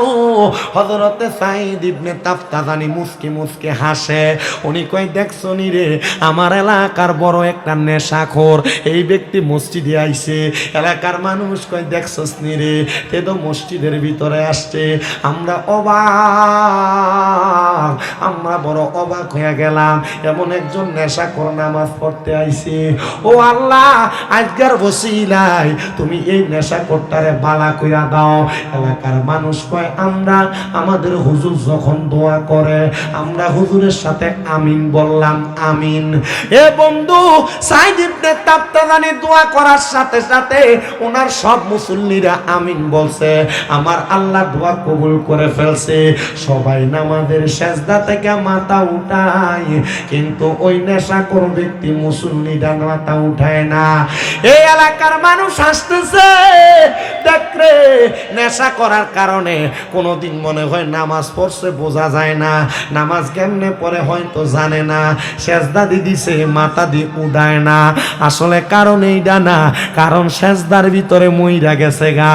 হযরতে সাঈদ ইবনে তাবতাজানি মুস্কি মুস্কি হাসে। উনি কই, দেখছো নি রে, আমার এলাকার বড় একটা নেশাখোর এই ব্যক্তি মসজিদে আইছে। এলাকার মানুষ কই, দেখছস নি রে, তে তো মসজিদের ভিতরে আসছে। আমরা অবাক, আমরা বড় অবাক হয়ে গেলাম, এমন একজন নেশাখোর নামাজ পড়তে আইছে। ও আল্লাহ, আজকের ওসিলাই তুমি এই নেশাখোরটারে বালা কইরা দাও। এলাকার মানুষ কয়, আমরা আমাদের হুজুর যখন দোয়া করে, আমরা হুজুরের সাথে আমিন বললাম, আমিন। এ বন্ধু, সাঈদ ইবনে তাবতাজানি দোয়া করার সাথে সাথে ওনার সব মুসল্লিরা আমিন বলছে। আমার আল্লাহ দোয়া কবুল করে ফেলছে। সবাই নামাজের সেজদা থেকে মাথা উঠায়, কিন্তু ওই নেশাখোর ব্যক্তি মুসল্লিরা মাথা উঠায় না। এই এলাকার মানুষ হাসতেছে, দেখরে নেশা করার কারণে কোনোদিন মনে হয় নামাজ পড়ছে, বোঝা যায় না। নামাজ কেমনে পড়ে হয়তো জানে না, সেজদা দি দিছে, মাথা দিয়ে উঠায় না। আসলে কারণ এইটা না, কারণ সেজদার ভিতরে মইরা গেছে গা।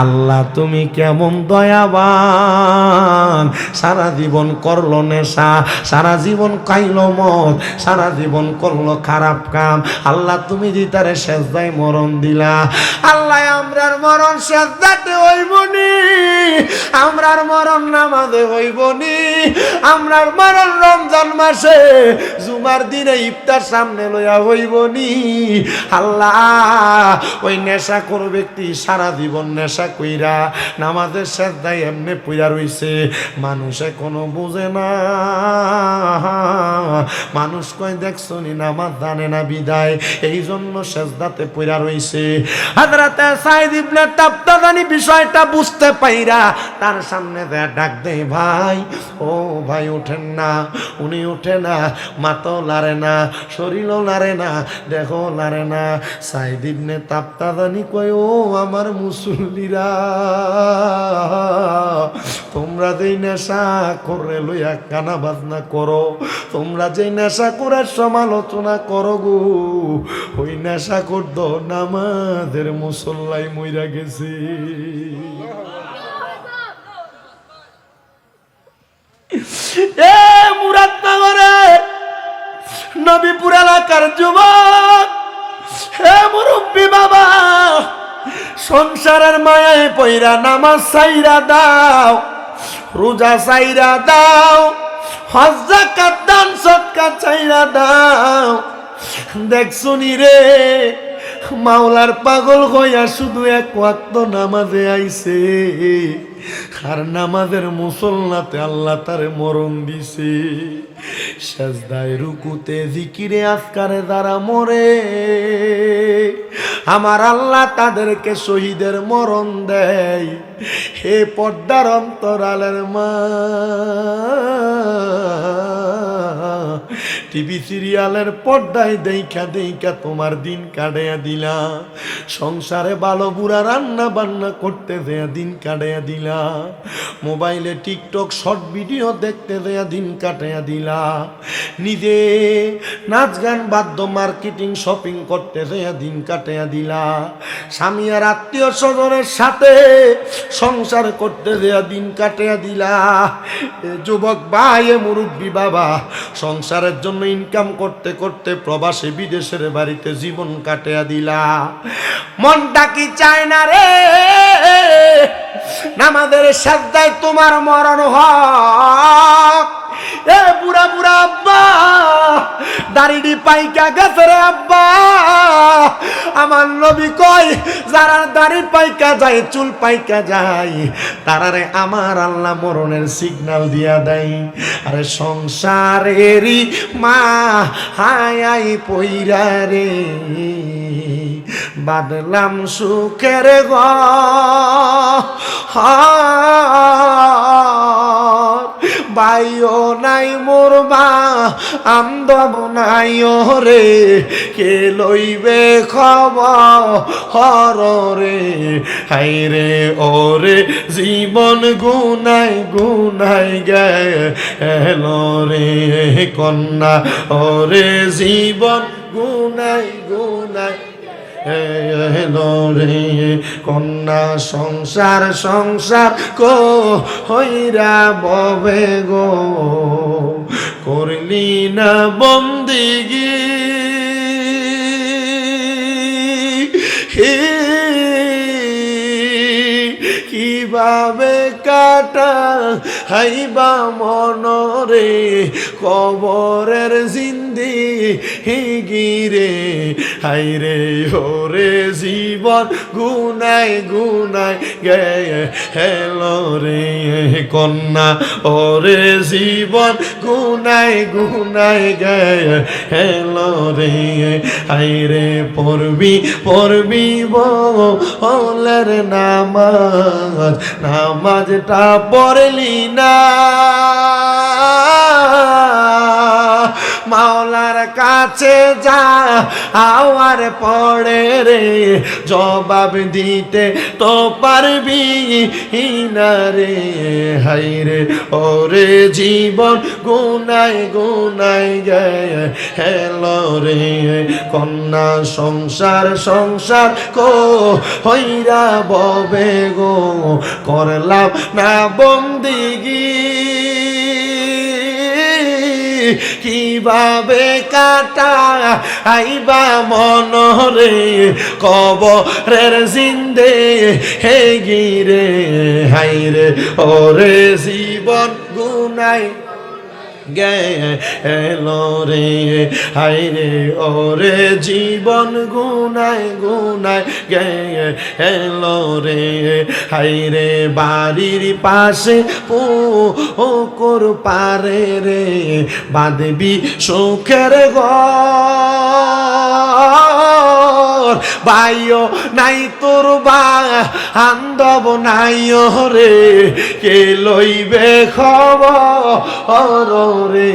আল্লাহ তুমি কেমন দয়াবান, সারা জীবন করলো নেশা, সারা জীবন খাইলো মদ, সারা জীবন করলো খারাপ কাম। আল্লাহ তুমি যে তারে সেজদায় মরণ দিলা। আল্লাহ আমরার মরণ সেজদাতে হইবনি, আমরার মরণ নামাজে হইবনি, আমরার মরণ রমজান মাসে জুমার দিনে ইফতার সামনে লইয়া হইবনি। আল্লাহ, ওই নেশাখোর ব্যক্তি সারা জীবন নেশা কইরা নামাজের সেজদায় এমনি পইরা রইছে, মানুষে কোনো বুঝে না। মানুষ কয়, দেখছো নি নামাজ জানে না বিদায় এই জন্য সেজদাতে পইরা রইছে। হযরতে সাঈদ ইবনে তাবতাজানি বিষয়টা বুঝতে পাইরা তার সামনে ডাক দেয়, ভাই, ও ভাই ওঠেন না। উনি ওঠে না, মাথাও লারে না, শরীরও লারে না, দেখো লারে না। সাঈদ ইবনে তাবতাজানি কয়, ও আমার মুসল্লিরা, তোমরা যেই নেশা করে লইয়া কানা বাজনা করো, তোমরা যেই নেশা করে সমালোচনা করো গো, ওই নেশা করদ নামাজের মুসল্লাই মইরা গেছে। এ মুরাদনগরে নবীপুর এলাকার যুবক, হে মুরব্বী বাবা, সংসারের মায়ায় পইরা নামাজ ছাইরা দাও, রোজা ছাইরা দাও, হজ যাকাত দান সদকা ছাইরা দাও। দেখছো নি রে, মাওলার পাগল হইয়া শুধু এক ওয়াক্ত নামাজে আইছে, আর নামাজের মুসল্লাতে আল্লাহ তারে মরণ দিছে। সেজদায় রুকুতে জিকিরে আজকারে যারা মরে, আমার আল্লাহ তাদেরকে শহীদের মরণ দেয়। হে পর্দার অন্তরালের মা, টিভি সিরিয়ালের পর্দায় দেখা দেখা তোমার দিন কাটাইয়া দিলা, সংসারে ভালো বুড়া রান্না বান্না করতে দেয়া দিন কাটাইয়া দিলা, মোবাইলে টিকটক শর্ট ভিডিও দেখতে দেয়া দিন কাটাইয়া দিলা, নিজে নাচ গান বাদ্য মার্কেটিং শপিং করতে দেয়া দিন কাটাইয়া দিলা, স্বামী আর আত্মীয় স্বজনের সাথে সংসার করতে দেয়া দিন কাটাইয়া দিলা। যুবক ভাই, মুরব্বী বাবা, সংসারের জন্য ইনকাম করতে করতে প্রবাসী বিদেশের বাড়িতে জীবন কাটিয়া দিলা। মনটা কি চায় না রে নামাজের সাজদায় তোমার মরণ হোক? এ বুড়া দাড়িডি পাইকা গেছে রে আব্বা। আমার নবী কয় যারা দাড়ি পাইকা যায়, চুল পাইকা যায়, তারারে আমার আল্লাহ মরণের সিগন্যাল দিয়া দেয়। আরে সংসারেরই মা হায়াই পইরা রে, বাদলাম সুখের ঘর, বাইও নাই মোরবা আন্দব নাই রে, কে লইবে খবর রে, হাই রে ওরে জীবন গুনাই গুনাই গেল রে কন্যা, ওরে জীবন গুনাই গুনাই এলো রে কন্যা। সংসার সংসার কো হইরা ববে গো, করলি না বন্দিগি, কিভাবে কাটা হাইবা মনরে, কবরের জিন্দি গিরে, হাইরে ওরে জীবন গুনাই গুনাই গেলো রে কন্যা, ওরে জীবন গুনাই গুনাই গেলো রে, হাইরে পড়বি পড়বি বলের নামাজ, নামাজটা পড়লি না, মাওলার কাছে যা আওয়ার পড়ে রে, জবাব দিতে তো পারবি না রে, হাই রে ওরে জীবন গুনাই গুনাই গেলো রে কন্যা। সংসার সংসার কো হইরা ববে গো, করলাম না বন্দিগি, কিভাবে কাটা আইবা মনরে, কবরের জিন্দে হে গিরে, হাই রে ওরে জীবন গুনাই গেলো রে, হাই রে ওরে জীবন গুনাই গুনাই গেলো রে, হাই রে বাড়ির পাশে পুকুর পারে রে, বাঁধবি সুখের ঘর, বাইও নাই তোর বান্ধব নাই রে, কে লইবে খবর রে,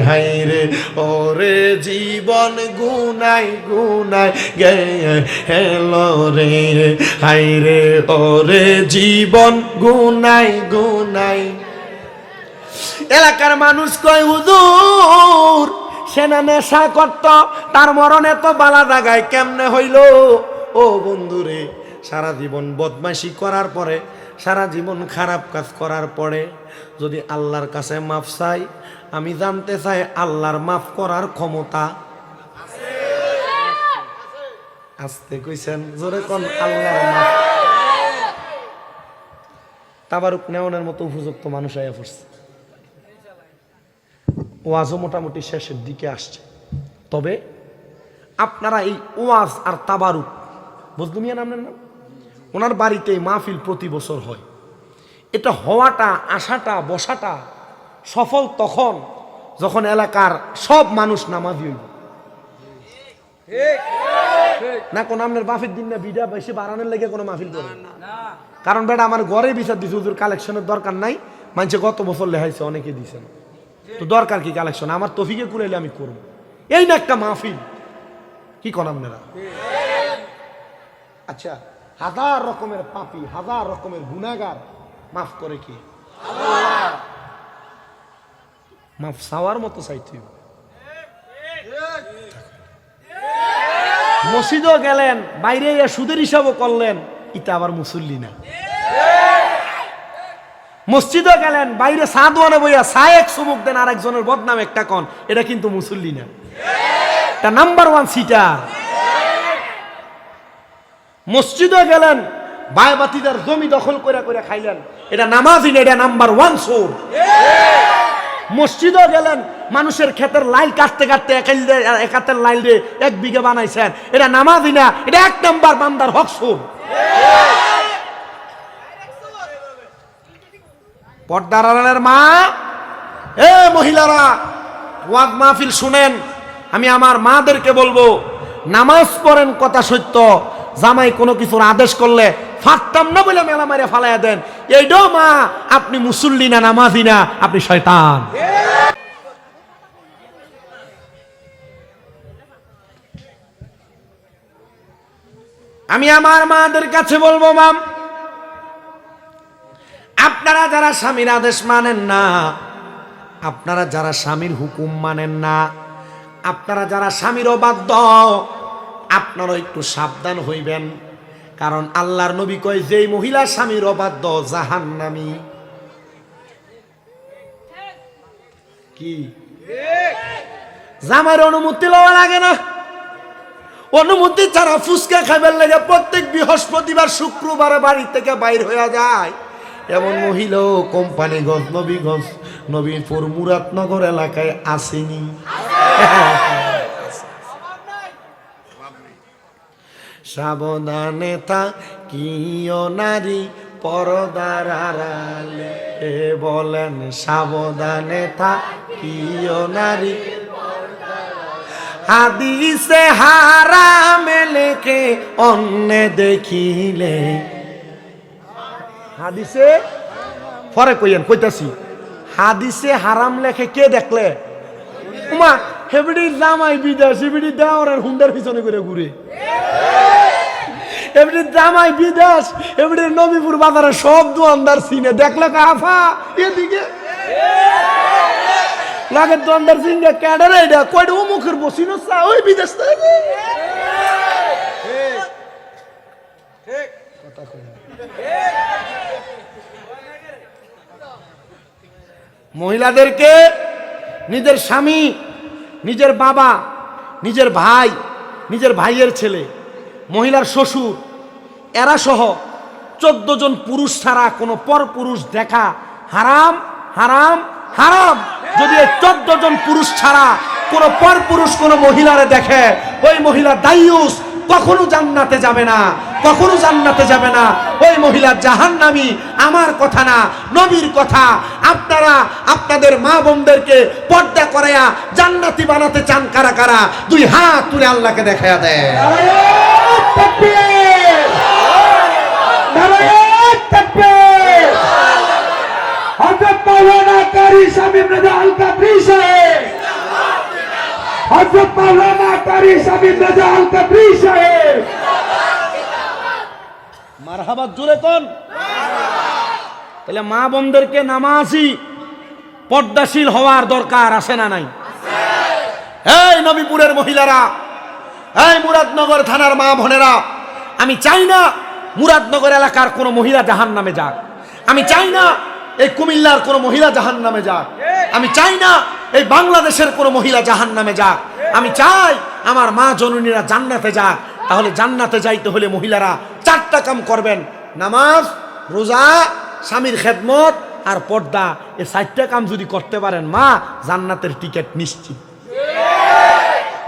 হাই রে ওরে জীবন গুনাই গুনাই গেলো রে, হাই রে ওরে জীবন গুনাই গুনাই। এলাকার মানুষ কয় হুজুর সেনা নেশা করত, তার মরণে তো বালা জাগায় কেমনে হইল? ও বন্ধুরে, সারা জীবন বদমাইশি করার পরে, সারা জীবন খারাপ কাজ করার পরে যদি আল্লাহর কাছে মাফ চাই, আমি জানতে চাই আল্লাহর মাফ করার ক্ষমতা আসতে কইছেন জোরে কোন আল্লাহর মাফ। তাবারুক নেওয়ানোর মতো উপযুক্ত মানুষ আয়া পড়ছে, ওয়াজও মোটামুটি শেষের দিকে আসছে। তবে আপনারা এই ওয়াজ আর তাবারুক বজলুমিয়া নামের নাম, ওনার বাড়িতে মাহফিল প্রতি বছর হয়। এটা হওয়াটা, আসাটা, বসাটা সফল তখন যখন এলাকার সব মানুষ নামাজি হইব না। কোন আপনার বাফের দিন না বিডা বেশি বাড়ানোর লেগে কোনো মাহফিল করে, কারণ বেটা আমার ঘরে বিচার দিছে, হুজুর কালেকশনের দরকার নাই, মানুষে গত বছর লেহাইছে, অনেকে দিছে না, তো দরকার কি কালেকশন, আমার তফিকে কুড়াইলে আমি করব, এই না একটা মাহফিল। কি কোন আপনারা? আচ্ছা, হাজার রকমের পাপী, হাজার রকমের গুনাহগার মাফ করে কি? মাফ চাওয়ার মতো চাইতে। মসজিদও গেলেন, বাইরে সুদের হিসাবও করলেন, ইটা আবার মুসল্লি না। মসজিদও গেলেন, বাইরে চা দোয়ানে বইয়া চা এক চুমুক দেন, আরেকজনের বদনাম একটা কন, এটা কিন্তু মুসল্লি না, এটা নাম্বার ওয়ান সিটার। মসজিদও গেলেন, বায়বাতিদার জমি দখল করে করে খাইলেন, এটা নামাজি না, এটা নাম্বার ওয়ান চোর। মসজিদও গেলেন, মানুষের ক্ষেতের লাইল কাটতে কাটতে এক হাতের লাইল দিয়ে 1 বিঘা বানাইছেন, এটা নামাজি না, এটা 1 নাম্বার বান্দার হক সুর। পর্দার আড়ালের মা, এ মহিলারা ওয়াজ মাহফিল শুনেন, আমি আমার মাদেরকে বলবো, নামাজ পড়েন কথা সত্য, জামাই কোনো কিছুর আদেশ করলে ফাটতাম না বলে মেলা মারে ফালাইয়া দেন, এইটাও মা আপনি মুসল্লি না, নামাজি না, আপনি শয়তান। আমি আমার মাদের কাছে বলবো, মাম আপনারা যারা স্বামীর আদেশ মানেন না, আপনারা যারা স্বামীর হুকুম মানেন না, আপনারা যারা স্বামীর অবাধ্য, আপনারা একটু সাবধান হইবেন। কারণ আল্লাহর নবী কয়, যেই মহিলা স্বামীর অবাধ্য জাহান্নামী। কি জামাইয়ের অনুমতি লওয়া লাগে না? অনুমতি ছাড়া ফুচকা খাইবার লাগে প্রত্যেক বৃহস্পতিবার শুক্রবারে বাড়ি থেকে বাইর হয়ে যায়, এমন মহিলা কোম্পানিগঞ্জ, নবীগঞ্জ, নবীপুর, মুরাদনগর এলাকায় আসেনি। সাবধানে থাকিও নারী পরদার আড়ালে, বলেন সাবধানে থাকিও নারী। হাদিসে হারামে লেখে অন্য দেখিলে, হাদিসে পরে কইয়েন, কইতাছি, হাদিসে হারাম লেখে কে দেখলে? উমা হেবড়ি জামাই বিদেশ, হেবড়ি দেওয়ার হুন্ডার পিছনে করে ঘুরে, এমনি জামাই বিদেশ, এমনি নবীপুর বাজারে সব দোকানদার চিনে, দেখলে কাফা এদিকে লাগে দোকানদার চিনে, ক্যাডারে এটা কয়টা মুখের বসিন ওই বিদেশ থেকে। মহিলাদেরকে নিজের স্বামী, নিজের বাবা, নিজের ভাই, নিজের ভাইয়ের ছেলে, মহিলার শ্বশুর, এরা সহ 14 জন পুরুষ ছাড়া কোনো পর পুরুষ দেখা হারাম, হারাম, হারাম। যদি 14 জন পুরুষ ছাড়া কোনো পর পুরুষ কোনো মহিলারে দেখে, ওই মহিলা দায়ুস, কখনো জান্নাতে যাবে না, কখনো জান্নাতে যাবে না, ওই মহিলা জাহান্নামী। আমার কথা না, নবীর কথা। আপনারা আপনাদের মা বোনদেরকে পর্দা করায়া জান্নাতি বানাতে চান কারা কারা? 2 হাত তুলে আল্লাহকে দেখায়া দেয়। মারহাবা জোরে কোন? তাহলে মা বোনদেরকে নামাজি পর্দাশীল হওয়ার দরকার আছে না নাই? এই নবীপুরের মহিলারা, এই মুরাদনগর থানার মা বোনেরা, আমি চাই না মুরাদনগর এলাকার কোনো মহিলা জাহান্নামে যাক। আমি চাই না এই কুমিল্লার কোনো মহিলা জাহান্নামে যাক। আমি চাই না এই বাংলাদেশের কোনো মহিলা জাহান্নামে যাক। আমি চাই আমার মা জননীরা জান্নাতে যাক। তাহলে জান্নাতে যাইতে হলে মহিলারা 4টা কাম করবেন: নামাজ, রোজা, স্বামীর খেদমত আর পর্দা। এই 4টা কাম যদি করতে পারেন, মা জান্নাতের টিকিট নিশ্চিত।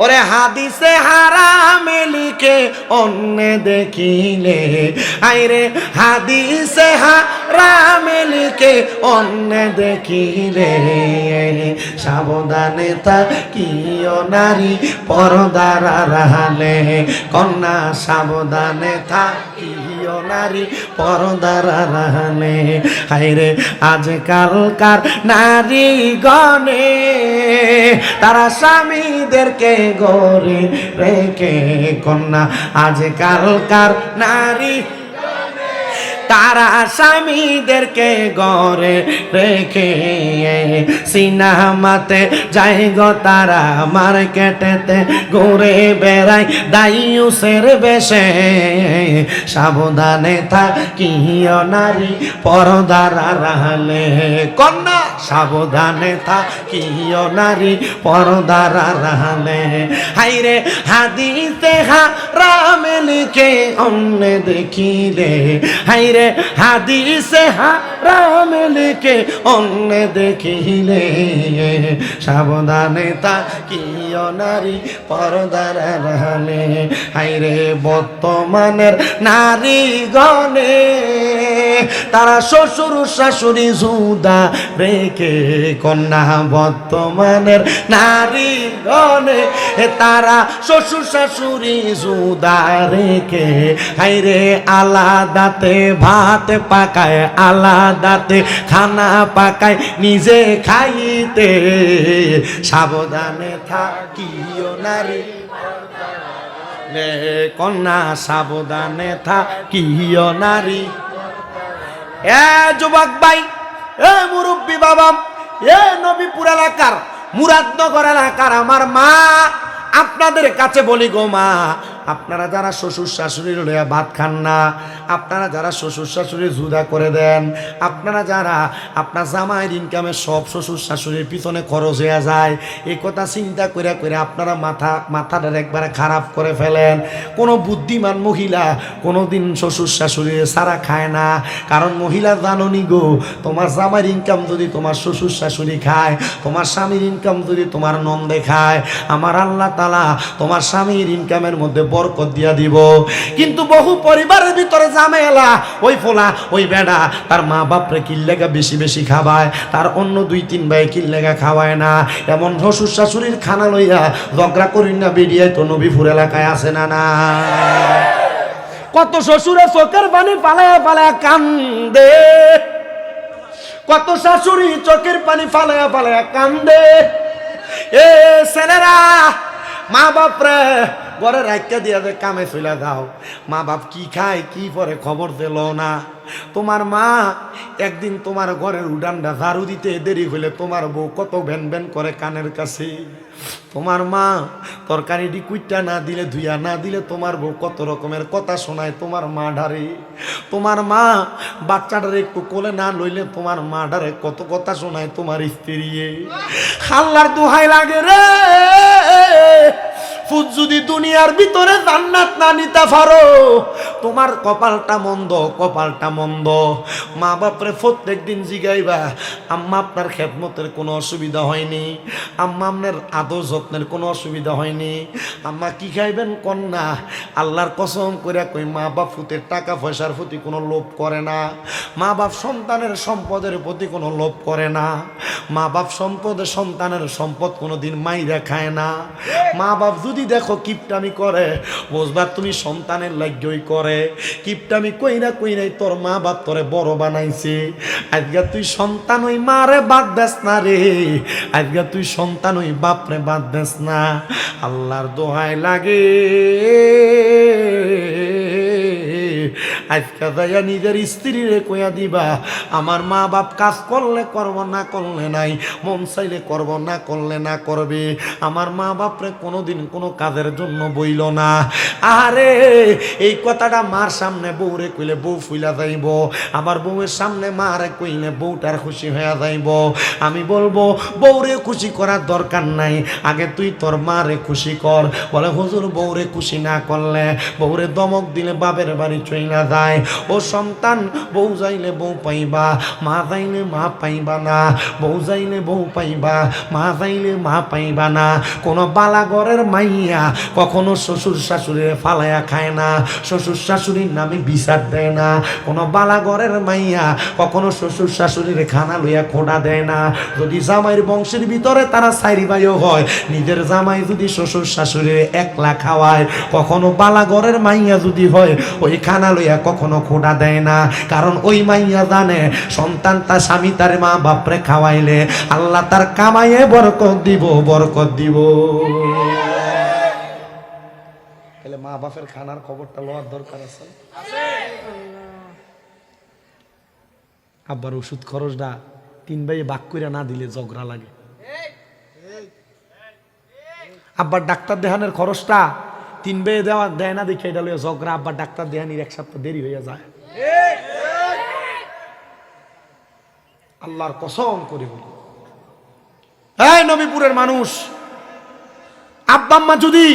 ওরে হাদিসে হারামে লিখে অন্য দেখিলে, আইরে হাদিসে হারামে লিখে অন্য দেখিলে, সাবধানে থাকিও নারী পরদার আড়ালে। কন্যা সাবধানে থাকিও নারী পরদার আড়ালে। আইরে আজকালকার নারী গণে তারা স্বামীদেরকে গড়ে রেখে, কন্যা আজকালকার নারী তারা স্বামীদেরকে গড়ে রেখে, সিনেমাতে যাই গো তারা, মার্কেটেতে ঘুরে বেড়ায় দায়ুসের বেশে। সাবধানে থাকিও নারী পরদার আড়ালে। কন্যা সাবধানে থাকিও নারী পরদার আড়ালে। হাইরে হাদিসে হারামে লিখে অন্য দেখিলে, হাইরে হাদিসে হারাম লিখে অন্য দেখিলে সাবধানে তাকিও নারী পর্দার আড়ালে। হায়রে বর্তমানের নারীগণে তারা শ্বশুর শাশুড়ি জুদা রেখে কন্যা, বর্তমানের নারীগণে তারা শ্বশুর শাশুড়ি জুদা রেখে হায়রে আলাদাতে ভাত পাকায়, আলাদাতে খানা পাকায়, নিজে খাইতে সাবধানে থাকিও নারী কন্যা, সাবধানে থাকিও নারী। এ যুবক ভাই, এ মুরব্বী বাবা, এ নবীপুর এলাকার মুরাদনগর এলাকার আমার মা, আপনাদের কাছে বলি গো মা, আপনারা যারা শ্বশুর শাশুড়ির লইয়া ভাত খান না, আপনারা যারা শ্বশুর শাশুড়ি জুদা করে দেন, আপনারা যারা আপনার জামাইয়ের ইনকামে সব শ্বশুর শাশুড়ির পিছনে খরচ হয়ে যায়, এই কথা চিন্তা করে করে আপনারা মাথাটা একবারে খারাপ করে ফেলেন। কোনো বুদ্ধিমান মহিলা কোনোদিন শ্বশুর শাশুড়ি সারা খায় না, কারণ মহিলা জাননি গো, তোমার জামাইয়ের ইনকাম যদি তোমার শ্বশুর শাশুড়ি খায়, তোমার স্বামীর ইনকাম যদি তোমার নন্দে খায়, আমার আল্লাহ তাআলা তোমার স্বামীর ইনকামের মধ্যে বরকত দিয়া দিব। কিন্তু বহু পরিবারের ভিতরে ঝামেলা, ওই ফোলা ওই বেডা তার মা বাপরে কিল্লেগা বেশি বেশি খাওয়ায়, তার অন্য 2-3 ভাই কিল্লেগা খাওয়ায় না। এমন শ্বশুর শাশুড়ির খানা লইয়া ঝগড়া করি না বেরিয়ে তো নবীপুর এলাকায় আসে না না। কত শ্বশুরে চোখের পানি ফালায়া ফালায়া কান্দে, কত শাশুড়ি চোখের পানি ফালায়া ফালায়া কান্দে। এ ছেলেরা, মা বাপরে ঘরে রাখা দিয়া দে, কামে চলে যাও। মা বাপ কি খায় কি পরে খবর দিল না। তোমার মা একদিন তোমার ঘরের উডানটা ঝাড়ু দিতে দেরি হলে তোমার বউ কত ভ্যান ভ্যান করে কানের কাছে। তোমার মা তরকারিটি কুইটা না দিলে, ধুইয়া না দিলে তোমার বউ কত রকমের কথা শোনায় তোমার মা ডারে। তোমার মা বাচ্চাটারে একটু কোলে না লইলে তোমার মা ডারে কত কথা শোনায় তোমার স্ত্রী। আল্লাহর দোহাই লাগে রে, ফুট যদি দুনিয়ার ভিতরে জান্নাত না নিতে পারো, তোমার কপালটা মন্দ, কপালটা মন্দ। মা বাপরে প্রত্যেক দিন জিগাইবা, আম্মা আপনার খেদমতের কোনো অসুবিধা হয়নি, আম্মা আপনার আদর যত্নের কোনো অসুবিধা হয়নি, আম্মা কি খাইবেন কন্যা। আল্লাহর কসম করে কই, মা বাপ ফুতের টাকা পয়সার প্রতি কোনো লোভ করে না, মা বাপ সন্তানের সম্পদের প্রতি কোনো লোভ করে না, মা বাপ সন্তানের সম্পদ কোনোদিন মাইরা খায় না। মা বাপ যদি দেখো কিপটামি করে, বুঝবা তুমি সন্তানের লাগই করে। কিপটামি কই নাই তোর মা বাপ তোরে বড় বানাইছে। আজকে তুই সন্তান ওই মারে বাদ দেস না রে, আজকে তুই সন্তান ওই বাপরে বাদ দেস না। আল্লাহর দোহাই লাগে, আজকে যাইয়া নিজের স্ত্রীরে কইয়া দিবা, আমার মা বাপ কাজ করলে করব, না করলে নাই, মন চাইলে করব, না করলে না করবে। আমার মা বাপরে কোনোদিন কোনো কাজের জন্য বইল না। আরে এই কথাটা মার সামনে বউরে কইলে বউ ফুইলা যাইব, আমার বউয়ের সামনে মারে কইলে বউটার খুশি হয়ে যাইব। আমি বলবো বউরে খুশি করার দরকার নাই, আগে তুই তোর মারে খুশি কর। বলে হুজুর বউরে খুশি না করলে, বউরে দমক দিলে বাপের বাড়ি চইলা যায়। ও সন্তান, বউ যাইলে বউ পাইবা, মা যাইলে মা পাইবা না। বউ যাইলে বউ পাইবা, মা যাইলে মা পাইবা না। কোনো বালাগরের মাইয়া কখনো শ্বশুর শাশুড়ির ফালাইয়া খায় না, শ্বশুর শাশুড়ির নামে বিচার দেয় না। কোনো বালাগরের মাইয়া কখনো শ্বশুর শাশুড়ির খানা লইয়া খোঁড়া দেয় না। যদি জামাইয়ের বংশের ভিতরে তারা সাইরি ভাইও হয়, নিজের জামাই যদি শ্বশুর শাশুড়ির একলা খাওয়ায়, কখনো বালাগরের মাইয়া যদি হয়, ওই খানা লইয়া কখনো খোঁড়া দেয় না। কারণ ওই মাইয়া জানে সন্তান তার স্বামী তার মা বাপরে খাওয়াইলে আল্লাহ তার কামাইয়ে বরকত দিব, বরকত দিব। তাহলে মা বাপের খানার খবরটা লওয়ার দরকার আছে। আব্বার ওষুধ খরচটা 3 ভাই বাক কইরা না দিলে ঝগড়া লাগে। আব্বার ডাক্তার দেখানোর খরচটা 3 ভাই দেয় না দেখে এটা লইয়া ঝগড়া। আব্বার ডাক্তার দেখানির 1 সপ্তাহ দেরি হইয়া যায়। আল্লাহর কসম করে বলি, এই নবীপুরের মানুষ, আব্বা আম্মা যদি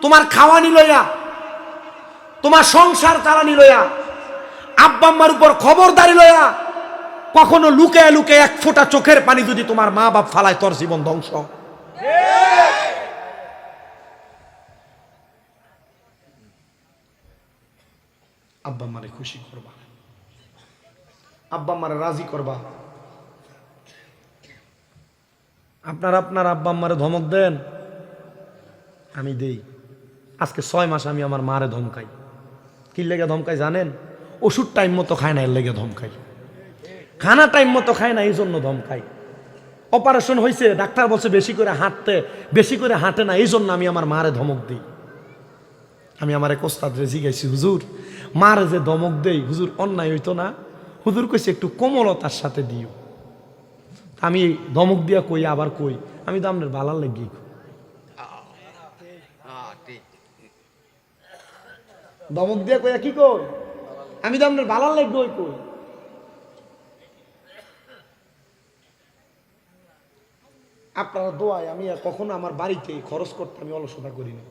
তোমার খাওয়ানি লইয়া, তোমার সংসার চালানি লইয়া আব্বা আম্মার উপর খবরদারি লয়া কখনো লুকে লুকে এক ফোঁটা চোখের পানি যদি তোমার মা বাপ ফালায়, তোর জীবন ধ্বংস। আব্বা আম্মারে খুশি করবা, আব্বা আম্মারে রাজি করবা। আপনার আব্বা আম্মারে ধমক দেন, আমি দেই। আজকে 6 মাস আমি আমার মারে ধমকাই। কি লেগে ধমকাই জানেন? ওষুধ টাইম মতো খায় না, এর লেগে ধমকাই। খানা টাইম মতো খায় না, এই জন্য ধমকাই। অপারেশন হয়েছে, ডাক্তার বলছে বেশি করে হাঁটে না, এই জন্য আমি আমার মারে ধমক দিই। আমি আমার এক ওস্তাদ রে জিজ্ঞাসি, হুজুর মারে যে ধমক দেই হুজুর অন্যায় হইতো না? হুজুর কইছে একটু কোমলতার সাথে দিও। আমি ধমক দিয়া কই, আবার কই আমি তো আপনার ভালার লেগে ধমক দিয়া কইয়া কি কই, আমি তো আপনার ভালার লেগে কই। আপনারা দোয়ায় আমি কখনো আমার বাড়িতে খরচ করতে আমি অলসতা করি না।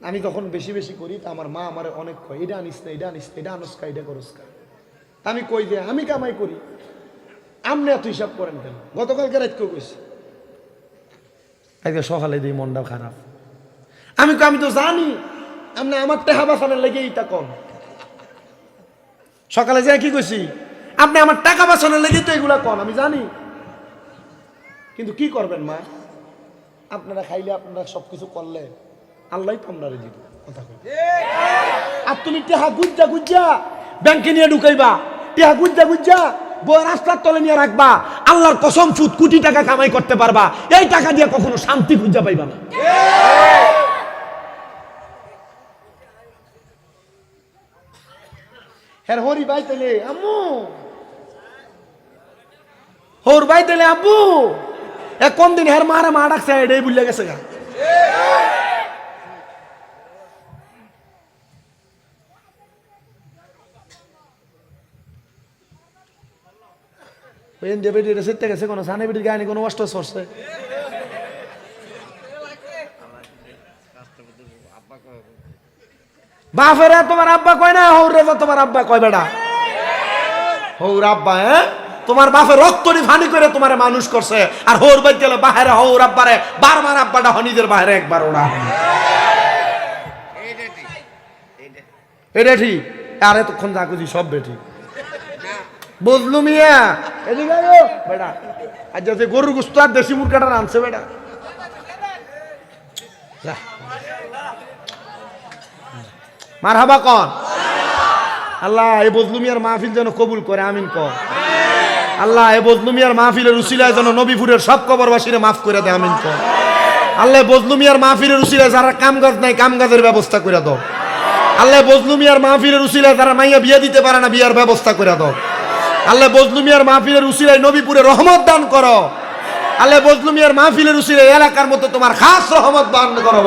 আমি তখন বেশি বেশি করি, তা আমার মা আমার অনেক কয়, এটা আনিস না, এটা আনিস না, এটা আনস্কা, এটা করস্কা। আমি কই যে আমি কামাই করি, আপনি এত হিসাব করেন কেন? গতকালকে রাত কেউ কইছি, আজকে সকালে দিই মনটা খারাপ। আমি তো জানি আপনি আমার টাকা বাঁচানোর লেগে এইটা কম। সকালে যে কি কইছি, আপনি আমার টাকা বাঁচানোর লেগে তো এগুলা কম, আমি জানি। কিন্তু কি করবেন মা, আপনারা খাইলে, আপনারা সবকিছু করলে আল্লাহ তো আপনারা দিব। কথা কই, আর তুমি টেহা গুজ্জা ব্যাংকে নিয়ে ঢুকাইবা, টেহা গুজ্জা বই রাস্তার তলে নিয়ে রাখবা, আল্লাহর কসম সুদ কোটি টাকা কামাই করতে পারবা, এই টাকা দিয়ে কখনো শান্তি খুঁজা পাইবা না। হ্যাঁ হরি ভাই তেলে আম্মু, হর ভাই তেলে আব্বু, কোন দিন হের মারা মা ডাকছে এটাই ভুলে গেছে গা। গেছে কোনো সানে বেটির গায়ে কোনো কষ্ট সরছে। বাপেরা তোমার আব্বা কয় না, হৌরে তোমার আব্বা কয় বেটা, হৌর আব্বা। হ্যাঁ, তোমার বাপের রক্তটি ফানি করে তোমার মানুষ করছে, আর হৌর বাই গেলে বাহিরে হৌর আব্বারে বারবার আব্বাটা নিজের বাহিরে একবার ওরা। এটা ঠিক, আর এতক্ষণ যা খুঁজি সব বেঠিক। বুঝলু মিয়া, এদিকে বেটা, আর যাতে গরুর গুস্ত আর দেশি মুরগাটা আনছে বেটা। মারহাবা কন। আল্লাহ এই বজলু মিয়ার মাহফিল যেন কবুল করে, আমিন কর। আল্লাহ এই বজলু মিয়ার মাহফিলের উসিলায় যেন নবীপুরের সব কবরবাসীরে মাফ করে দেয়, আমিন কর। আল্লাহ বজলু মিয়ার মাহফিলের উসিলায় যারা কাম কাজ নাই, কাম কাজের ব্যবস্থা করে দাও। আল্লাহ বজলু মিয়ার মাহফিলের উসিলায় যারা মাইয়া বিয়ে দিতে পারে না, বিয়ার ব্যবস্থা করে দাও। আল্লাহ বজলু মিয়ার মাহফিলের উসিলায় নবীপুরে রহমত দান করো। আল্লাহ বজলু মিয়ার মাহফিলের উসিলায় এলাকার মধ্যে তোমার খাস রহমত দান করো।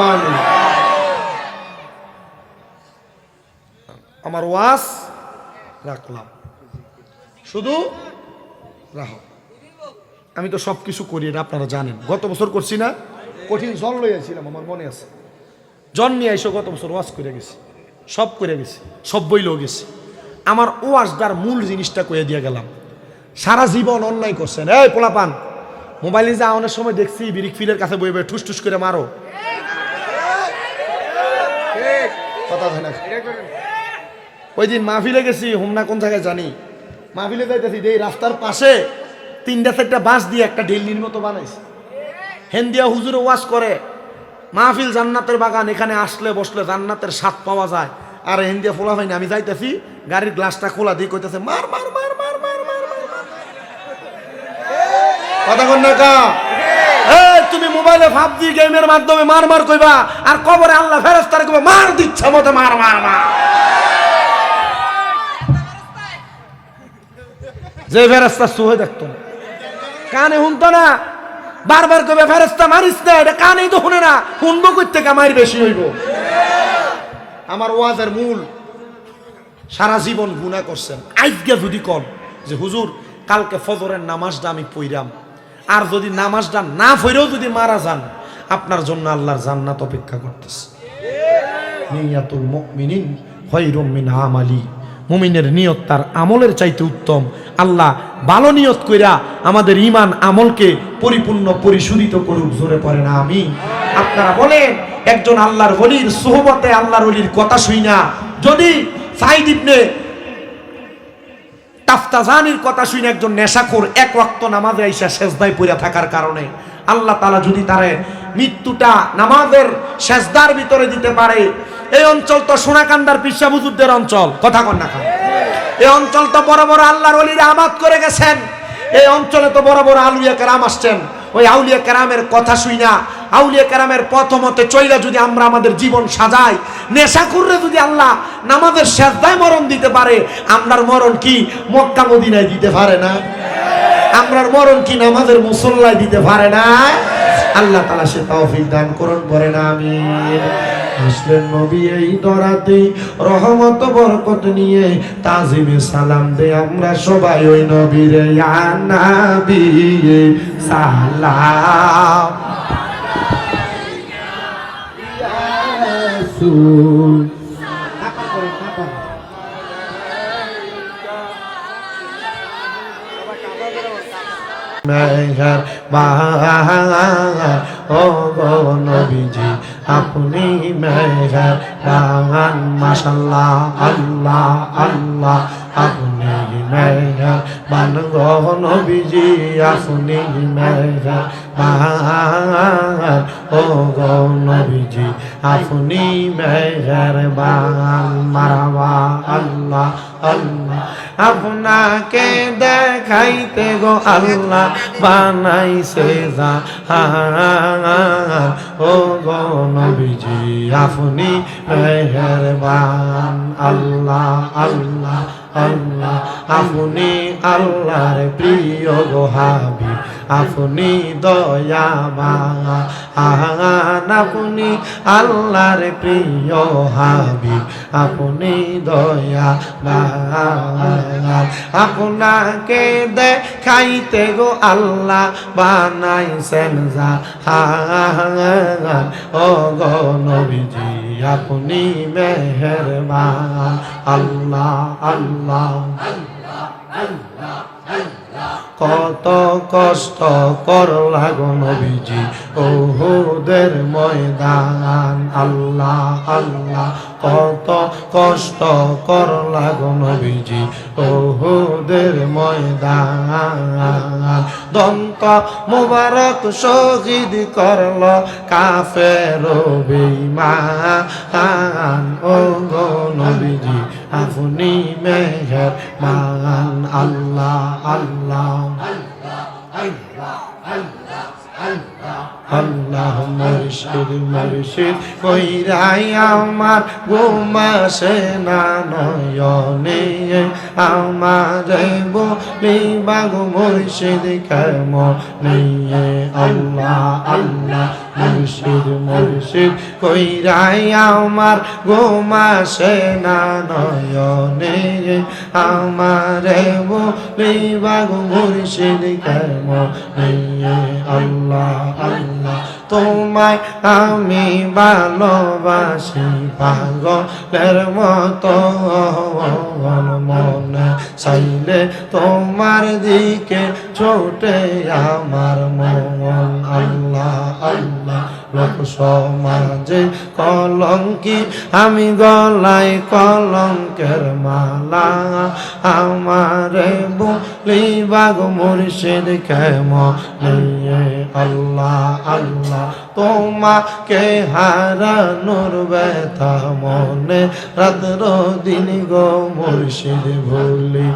আমার ওয়াজ রাখলাম, শুধু রাখো। আমি তো সব কিছু করি না, আপনারা জানেন। গত বছর করছি না, কঠিন জন লইয়াছিলাম, আমার মনে আছে। জন নিয়ে এসে গত বছর ওয়াজ করে গেছি, সব করে গেছি, সব বইলেও গেছি। আমার ওয়াজদার মূল জিনিসটা কয়ে দিয়ে গেলাম। সারা জীবন অন্যায় করছেন, এই পোলাপান মোবাইলে যা অনেক সময় দেখছি বিরিক ফিলের কাছে বই বই ঠুস ঠুস করে মারো, কথা হয় না। ওই দিন মাহফিলে গেছি, হোমনা কোন জায়গায় জানি, মাহফিলে যাইতেছি, এই রাস্তার পাশে 3-4টা বাঁশ দিয়ে একটা ঢিল্লির মতো বানাইছে। হেন্দিয়া হুজুরে ওয়াজ করে, মাহফিল জান্নাতের বাগান, এখানে আসলে বসলে জান্নাতের স্বাদ পাওয়া যায়। আর হেন্দিয়া ফোলা হয়নি, আমি যাইতেছি, গাড়ির গ্লাসটা খোলা দিয়ে কইতেছে মার মার মার মার মার মার মার। কথা কন না কা, তুমি মোবাইলে ভাবজি গেমের মাধ্যমে মার মার কইবা, আর কবরে আল্লাহ ফেরেশতারে কইবা মার দিচ্ছে মতো মার মার মার। যে ফেরেশতা সুহে দেখতো না, কানে শুনতো না, বারবার কইবে ফেরেশতা মারিস না, এটা কানেই তো শুনে না, শুনবো কই থেকে মার বেশি হইব। আমার ওয়াজের মূল, সারা জীবন গুনাহ করছেন, আজকে যদি কন যে হুজুর কালকে ফজরের নামাজটা আমি পড়লাম, আর যদি নামাজটা না পড়েও যদি মারা যান, আপনার জন্য আল্লাহর জান্নাত অপেক্ষা করতেছে। নিয়াতুল মুমিনিন খায়রুম মিন আমালি, মুমিনের নিয়ত তার আমলের চাইতে উত্তম। আল্লাহ ভালো নিয়ত কইরা আমাদের ঈমান আমলকে পরিপূর্ণ পরিশোধিত করুক, জোরে পড়ে না আমি। আপনারা বলেন একজন আল্লাহর ওলির সুহবতে আল্লাহর ওলির কথা শুইনা যদি সাইদ ইবনে তাফতাজানির কথা শুনে একজন নেশাখোর এক ওয়াক্ত নামাজে আইসা সেজদায় পড়ে থাকার কারণে আল্লাহ তাআলা যদি তারে মৃত্যুটা নামাজের সেজদার ভিতরে দিতে পারে, এই অঞ্চল তো সোনাকান্দার পিসা হুজুরদের অঞ্চল, কথা কন না। এই অঞ্চল তো বড় বড় আল্লাহর ওলিরা আবাদ করে গেছেন, এই অঞ্চলে তো বড় বড় আউলিয়া কেরাম আসছেন। ওই আউলিয়া কেরামের কথা শুইনা আউলিয়া কেরামের পথ মতে চইলা যদি আমরা আমাদের জীবন সাজাই, নেশাখোররে যদি আল্লাহ নামাজের সেজদায় মরণ দিতে পারে, আমরার মরণ কি মক্কা মদিনায় দিতে পারে না? আমরার মরণ কি নামাজের মুসল্লায় দিতে পারে না? আল্লাহ তাআলা সে তৌফিক দান করুন, পড়ে না আমিন। আসলেন নবী এই দরাতে রহমত বরকত নিয়ে, তাজিমে সালাম দে আমরা সবাই ওই নবীরে, ইয়া নবী সালাম ইয়া রাসূল। মেঘার বাহার ও গো নবীজি আপনি মেঘার বাগান, মাশাআল্লাহ আল্লাহ আল্লাহ আপনি মেঘার বান গো নবীজি আপনি মেঘার বাগান, ও গো নবীজি আপনি মেঘার বাগান। মারহাবা আল্লাহ আল্লাহ আপনাকে দেখাইতে গো আল্লাহ বানাইছে জাহান, ও গো নবীজি আপনি মেহেরবান। আল্লাহ আল্লাহ আল্লাহ আপনি আল্লাহর প্রিয় গো হাবিব, আপনি দয়াবান, আপনি আল্লাহর প্রিয় হাবিব, আপনি দয়াবান। আপনাকে দেখাইতে গো আল্লাহ বানাইছেন জাহান, ও গো নবীজি আপনি মেহেরবান। আল্লাহ আল্লাহ কত কষ্ট করলা গো নবীজি উহুদের ময়দান। আল্লাহ আল্লাহ কত কষ্ট করলা গো নবীজি উহুদের ময়দান। দন্ত মুবারক শহীদ করল কাফের বেঈমান, ও গো নবীজি আপনি মেহেরবান। আল্লাহ আল্লাহ আল্লাহ মুর্শিদ মুর্শিদ কইরাই আমার ঘুমাসে না নয়নে, আমার বলিবা গো মুর্শিদ কেমনে। আল্লাহ আল্লাহ মুর্শিদ মুর্শিদ কইরাই আমার ঘুমাসে না নয়নে, আমার বলিবা গো মুর্শিদ কেমনে। আল্লাহ আল্লাহ তোমায় আমি ভালোবাসি পাগলের মতো, মনে চাইলে তোমার দিকে ছোটে আমার মন। আল্লাহ আল্লাহ লোক সমাজে কলঙ্কি আমি গলায় কলঙ্কের মালা, আমারে বলিবা গো মুর্শিদ কেমনে। আল্লাহ আল্লাহ তোমাকে হারানোর ব্যথা মনে রাত্র দিন গো মুর্শিদ ভুলি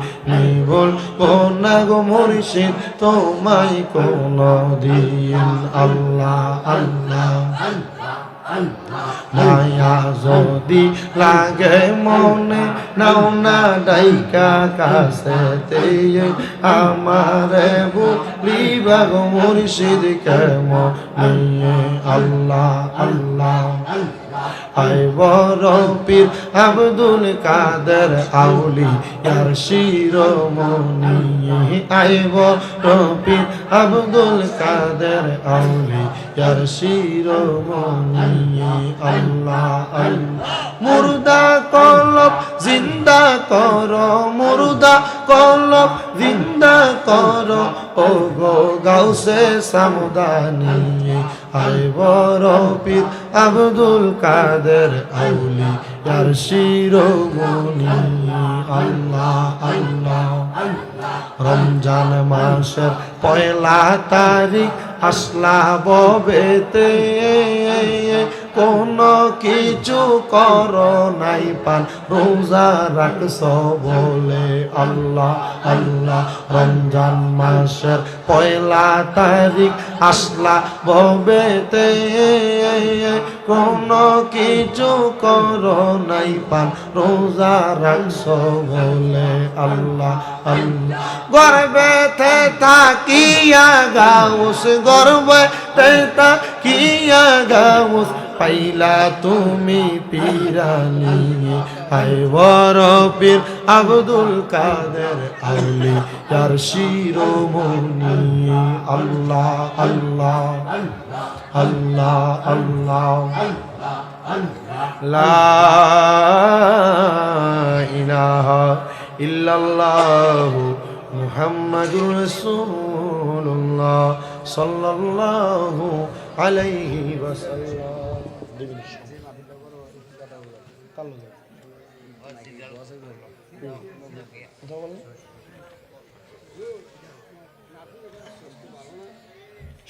বলবো না গো মুর্শিদ তোমায় কোনো দিন। আল্লাহ আল্লাহ মায়া যদি লাগে মনে নাও না ডাইকা কাছেতে, আমারে বলিবা গো মুর্শিদ কেমনে। আল্লাহ আল্লাহ আয় বড় পীর আব্দুল কাদের আউলিয়ার শিরোমণি, আয় বড় পীর আব্দুল কাদের আউলিয়ার শিরোমণি। আল্লাহ আল্লাহ মুর্দা কলব জিন্দা করো, মুর্দা কলব জিন্দা করো, ও গো গাউসে সামদানি আয় বড় পীর আব্দুল কাদের আউলিয়ার শিরোমণি। আল্লাহ আল্লাহ। রমজান মাসের পয়লা তারিখ আসলা ববেতে, কোন কিছু করো নাই পান রোজা রাখছ বলে। আল্লাহ আল্লাহ। রমজান মাসের পয়লা তারিখ আসলা ববেতে, কোন কিছু করো নাই পান রোজা রাখছ বলে। আল্লাহ আল্লাহ। গর্বেতে তাকিয়া গাউস, গর্বেতে তাকিয়া গাউস, পাইলা তুমি পিরানি আয় বড় পীর আব্দুল কাদের আউলিয়ার শিরোমণি। আল্লাহ আল্লাহ আল্লাহ আল্লাহ। লা ইলাহা ইল্লাল্লাহু মুহাম্মাদুর রাসূলুল্লাহ সাল্লাল্লাহু আলাইহি ওয়াসাল্লাম।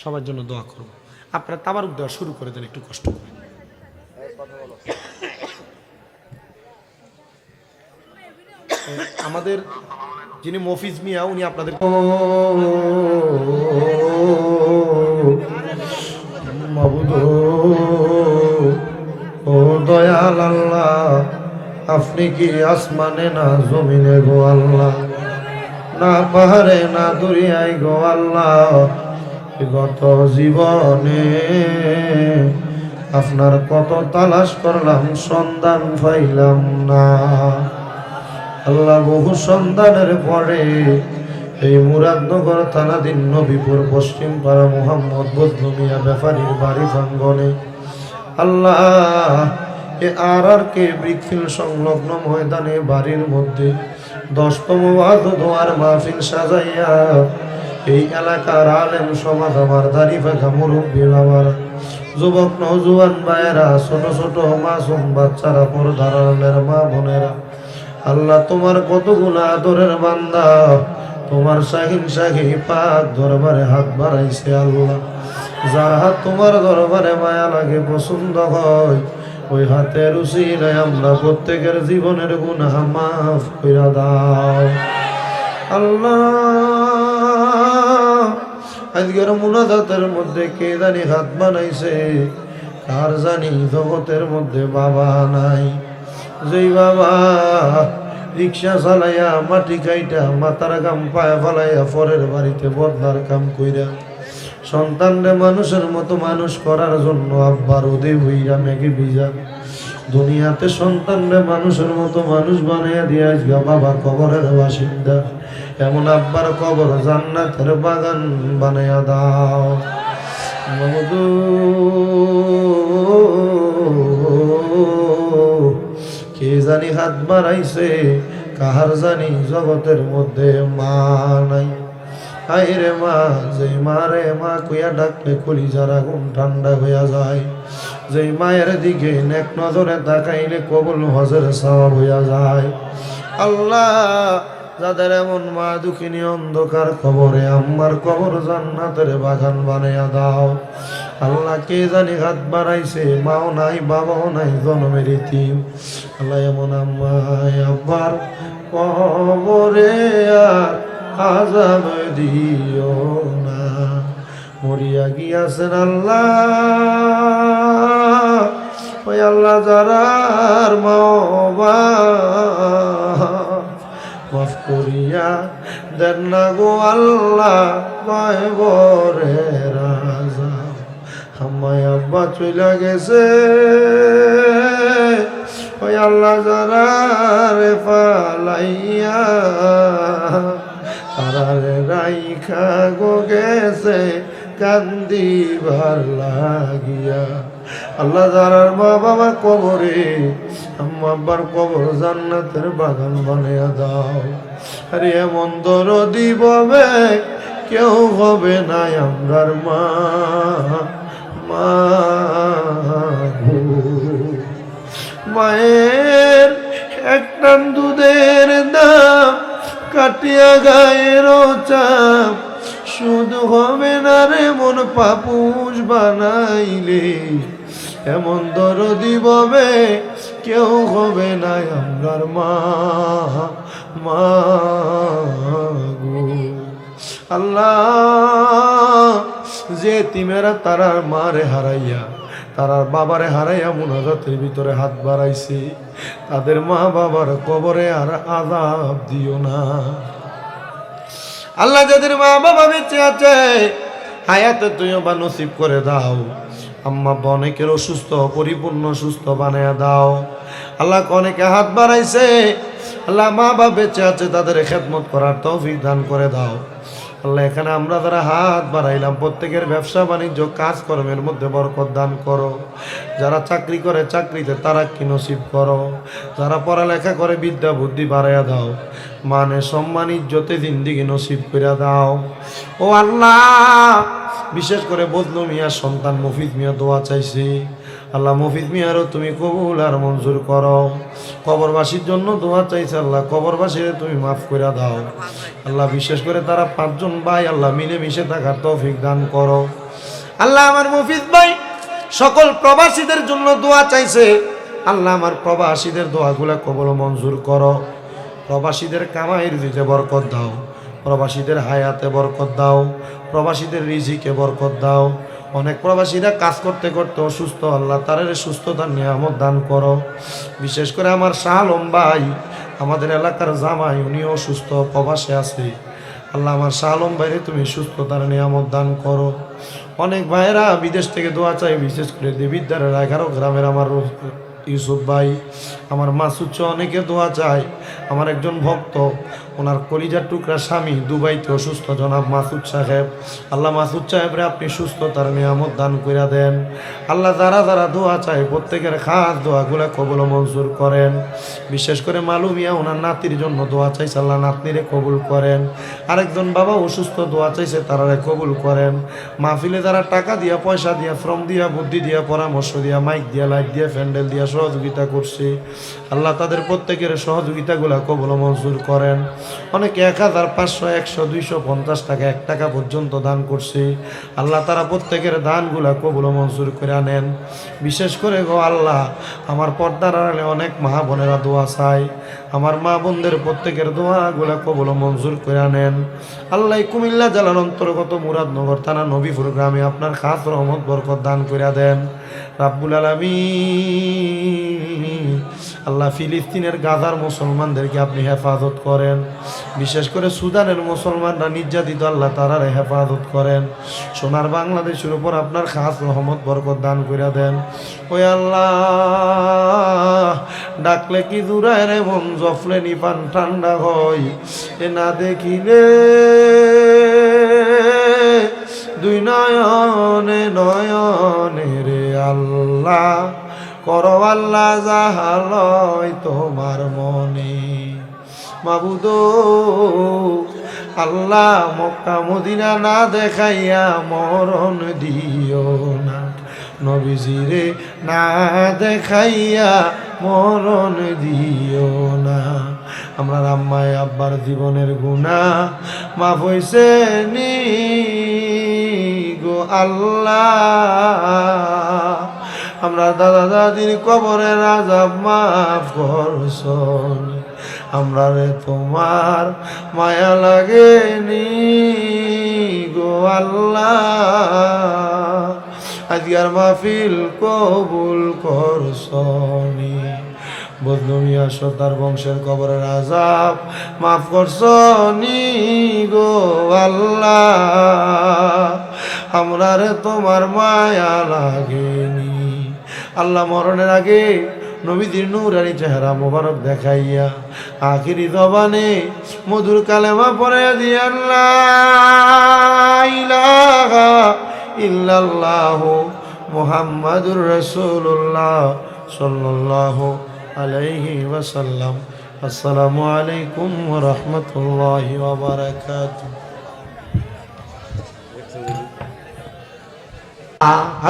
সবার জন্য দোয়া করব। আপনারা তাবারুক দেওয়া শুরু করে দেন একটু কষ্ট করে। আমাদের যিনি মফিজ মিয়া উনি আপনাদের মাবুদ ও দয়াল আল্লাহ, আপনি কি আসমানে না জমিনে গো আল্লাহ, না পাহাড়ে না দরিয়ায় গো আল্লাহ। গত জীবনে আপনার কত তালাশ করলাম, সন্ধান পাইলাম না আল্লাহ। বহু সন্ধানের পরে এই মুরাদনগর থানাধীন নবীপুর পশ্চিম পাড়া মোহাম্মদ বজলু মিয়া ব্যাপারীর বাড়ি প্রাঙ্গনে আল্লাহ এ আর.কে ব্রিকফিল্ড সংলগ্ন ময়দানে বাড়ির মধ্যে 10তম ওয়াজ দোয়ার মাহফিল সাজাইয়া এই এলাকার আলেম সমাজ, আমার দাড়ি পাখা মুরব্বী বাবার, যুবক নওজোয়ান ভাইয়েরা, ছোট ছোট মাসুম বাচ্চারা, পর্দার আড়ালের মা বোনেরা, আল্লাহ তোমার কতগুলো আদরের বান্দা তোমার শাহিন শাহী পাক দরবারে হাত বাড়াইছে আল্লাহ। যার হাত তোমার দরবারে মায়া লাগে, পছন্দ হয়, ওই হাতের উসিলায় আমরা প্রত্যেকের জীবনের গুনাহ মাফ কইরা দাও আল্লাহ। আজকের মুনাজাতের মধ্যে কে জানি হাত বানাইছে, কার জানি জগতের মধ্যে বাবা নাই, যেই বাবা রিক্সা চালাইয়া মাটি কাইটা মাথার কাম পায়ে ফেলাইয়া পরের বাড়িতে বদলার কাম কইরা সন্তানরে মানুষের মতো মানুষ করার জন্য আব্বার ওদে হইয়া মেঘে ভিজা দুনিয়াতে সন্তানরে মানুষের মতো মানুষ বানাইয়া দিয়া আজকে বাবা কবরের বাসিন্দা। এমন আব্বার কবর জান্নাতের বাগান বানাইয়া দাও মাবুদু। কে জানি হাত বাড়াইছে, কাহার জানি জগতের মধ্যে মা নাই। আইরে মা, যে মারে মা কইয়া ডাকলে কলিজার আগুন ঠান্ডা হইয়া যায়, যে মায়ের দিকে নেক নজরে তাকাইলে কবুল হজের সওয়াব হইয়া যায়। আল্লাহ যাদের এমন মা দুঃখিনী অন্ধকার কবরে, আম্মার কবর জান্নাতের বাগান বানাইয়া দাও আল্লাহ। কে জানি হাত বাড়াইছে, মাও নাই বাবাও নাই, জন্মের ইতিম আল্লাহ। এমন আম্মায় আব্বার কবরে আর আযাব দিও না, মরিয়া গিয়াছেন আল্লাহ। ওই আল্লাহ যারার মা মাফ করিয়া দেন না গো আল্লাহ, কয়বরে রাজা। আমায় আব্বা চইলা গেছে, ওই আল্লাহ যারা রে ফালাইয়া তারারে রাইখা গো গেছে কান্দিবার লাগিয়া। আল্লাহ যারার মা বাবা কবরে, আম্মা আব্বার কবর জান্নাতের বাগান বানিয়ে দাও। আরে এমন দরদি ববে কেউ হবে না আমরার মা, মা গো। মায়ের এক টান দুধের দাম কাটিয়া গায়ের চাপ, শুধু হবে না রে মন পাপুষ বানাইলে, এমন দরদি ববে কেউ হবে না আমরার মা, মা গো। আল্লাহ যে তিমেরা তারার মারে হারাইয়া, তারার বাবারে হারাইয়া মুনাজাতের ভিতরে হাত বাড়াইছে, তাদের মা বাবার কবরে আর আযাব দিও না আল্লাহ। যাদের মা বাবা বেঁচে আছে হায়াতে তুইও বা নসিব করে দাও। আম্মা আব্বা অনেকের অসুস্থ, পরিপূর্ণ সুস্থ বানায়া দাও আল্লাহ। অনেকে হাত বাড়াইছে আল্লাহ, মা বাবা বেঁচে আছে তাদের খেদমত করার তৌফিক দান করে দাও আল্লাহ। এখানে আমরা যারা হাত বাড়াইলাম প্রত্যেকের ব্যবসা বাণিজ্য কাজকর্মের মধ্যে বরকত দান করো। যারা চাকরি করে চাকরিতে তারাক্কি নসিব করো। যারা পড়ালেখা করে বিদ্যা বুদ্ধি বাড়াইয়া দাও। মানে সম্মান ইজ্জতে জিন্দিগি নসিব করে দাও ও আল্লাহ। বিশেষ করে বদলু মিয়ার সন্তান মফিজ মিয়া দোয়া চাইছি আল্লাহ। মফিজ মিয়ারও তুমি কবুল আর মঞ্জুর করো। কবরবাসীর জন্য দোয়া চাইছে আল্লাহ, কবরবাসীরে তুমি মাফ করে দাও আল্লাহ। বিশেষ করে তারা 5 জন ভাই আল্লাহ মিলে মিশে থাকার তৌফিক দান করো আল্লাহ। আমার মফিজ ভাই সকল প্রবাসীদের জন্য দোয়া চাইছে আল্লাহ। আমার প্রবাসীদের দোয়াগুলা কবুল মঞ্জুর করো। প্রবাসীদের কামাইয়ের দিতে বরকত দাও, প্রবাসীদের হায়াতে বরকত দাও, প্রবাসীদের রিজিকে বরকত দাও। অনেক প্রবাসীরা কাজ করতে করতে অসুস্থ আল্লাহ, তাদের সুস্থতার নিয়ামত দান করো। বিশেষ করে আমার শাহ আলম ভাই আমাদের এলাকার জামাই, উনি অসুস্থ প্রবাসে আছে আল্লাহ। আমার শাহ আলম ভাইরে তুমি সুস্থতার নিয়ামত দান করো। অনেক ভাইয়েরা বিদেশ থেকে দোয়া চাই, বিশেষ করে দেবিদ্বারের 11 গ্রামের আমার ইউসুফ ভাই, আমার মাসুদ অনেকে দোয়া চায়। আমার একজন ভক্ত, ওনার কলিজার টুকরা স্বামী দুবাইতে অসুস্থ, জনাব মাসুদ সাহেব আল্লাহ। মাসুদ সাহেবরে আপনি সুস্থতার নিয়ামত দান করে দেন আল্লাহ। যারা যারা দোয়া চায় প্রত্যেকের খাস দোয়াগুলো কবুল মঞ্জুর করেন। বিশেষ করে মালুমিয়া ওনার নাতির জন্য দোয়া চাইছে আল্লাহ, নাতনিরে কবুল করেন। আরেকজন বাবা অসুস্থ দোয়া চাইছে, তারারে কবুল করেন। মাহফিলে যারা টাকা দিয়া, পয়সা দিয়া, শ্রম দিয়া, বুদ্ধি দিয়া, পরামর্শ দিয়া, মাইক দিয়া, লাইট দিয়া, প্যান্ডেল দিয়া সহযোগিতা করছে আল্লাহ, তাদের প্রত্যেকের সহযোগিতাগুলা কবুল মঞ্জুর করেন। অনেকে 1000, 500, 100, 250 টাকা, 1 টাকা পর্যন্ত দান করছে আল্লাহ। তারা প্রত্যেকের দানগুলা কবুল মঞ্জুর করে আনেন। বিশেষ করে গো আল্লাহ, আমার পর্দার আড়ালে অনেক মা বোনেরা দোয়া চায়, আমার মা বোনদের প্রত্যেকের দোয়াগুলা কবুল মঞ্জুর করে আনেন আল্লাহ। কুমিল্লা জেলার অন্তর্গত মুরাদনগর থানা নবীপুর গ্রামে আপনার খাস রহমত বরকত দান করে দেন রাব্বুল আলামিন আল্লাহ। ফিলিস্তিনের গাজার মুসলমানদেরকে আপনি হেফাজত করেন। বিশেষ করে সুদানের মুসলমানরা নির্যাতিত আল্লাহ, তারারে হেফাজত করেন। সোনার বাংলাদেশের উপর আপনার খাস রহমত বরকত দান করে দেন ওই আল্লাহ। ডাকলে কি দূরায় রে মন, জফলে নিপান ঠান্ডা হয়, এ না দেখিলে দুই নয়নে নয়নে রে আল্লাহ। করো আল্লাহ যাহালয় তোমার মনে মাবুদ আল্লাহ। মক্কা মদিনা না দেখাইয়া মরণ দিও না, নবীজিরে না দেখাইয়া মরণ দিও না। আমরা আম্মায় আব্বার জীবনের গুনাহ মাফ হইছে নি গো আল্লাহ। আমরা দাদা দাদির কবরের আযাব মাফ করছন, আমরা রে তোমার মায়া লাগেনি গো আল্লাহ। আজকের মাহফিল কবুল করছনি, বদলু মিয়া সর্দার বংশের কবরের আযাব মাফ করছনি গো আল্লাহ। আমরা রে তোমার মায়া লাগেনি আল্লাহ। মরণের আগে নবীজির নূরানি চেহারা মোবারক দেখাইয়া আখিরি জবানে মধুর কালেমা পড়ে দিয়া লা ইলাহা ইল্লাল্লাহু মুহাম্মাদুর রাসূলুল্লাহ সাল্লাল্লাহু আলাইহি ওয়াসাল্লাম। আসসালামু আলাইকুম ওয়া রাহমাতুল্লাহি ওয়া বারাকাতুহু।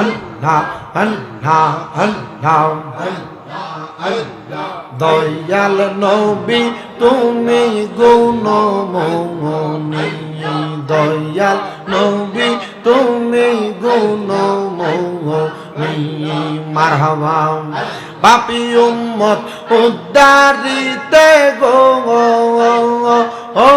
আল্লাহ আল্লাহ আল্লাহ দয়াল নবী তুমি গুণময়ী, দয়াল নবী তুমি গুণময়ী। মারহাবা পাপী উম্মত উদ্ধারিতে গো ও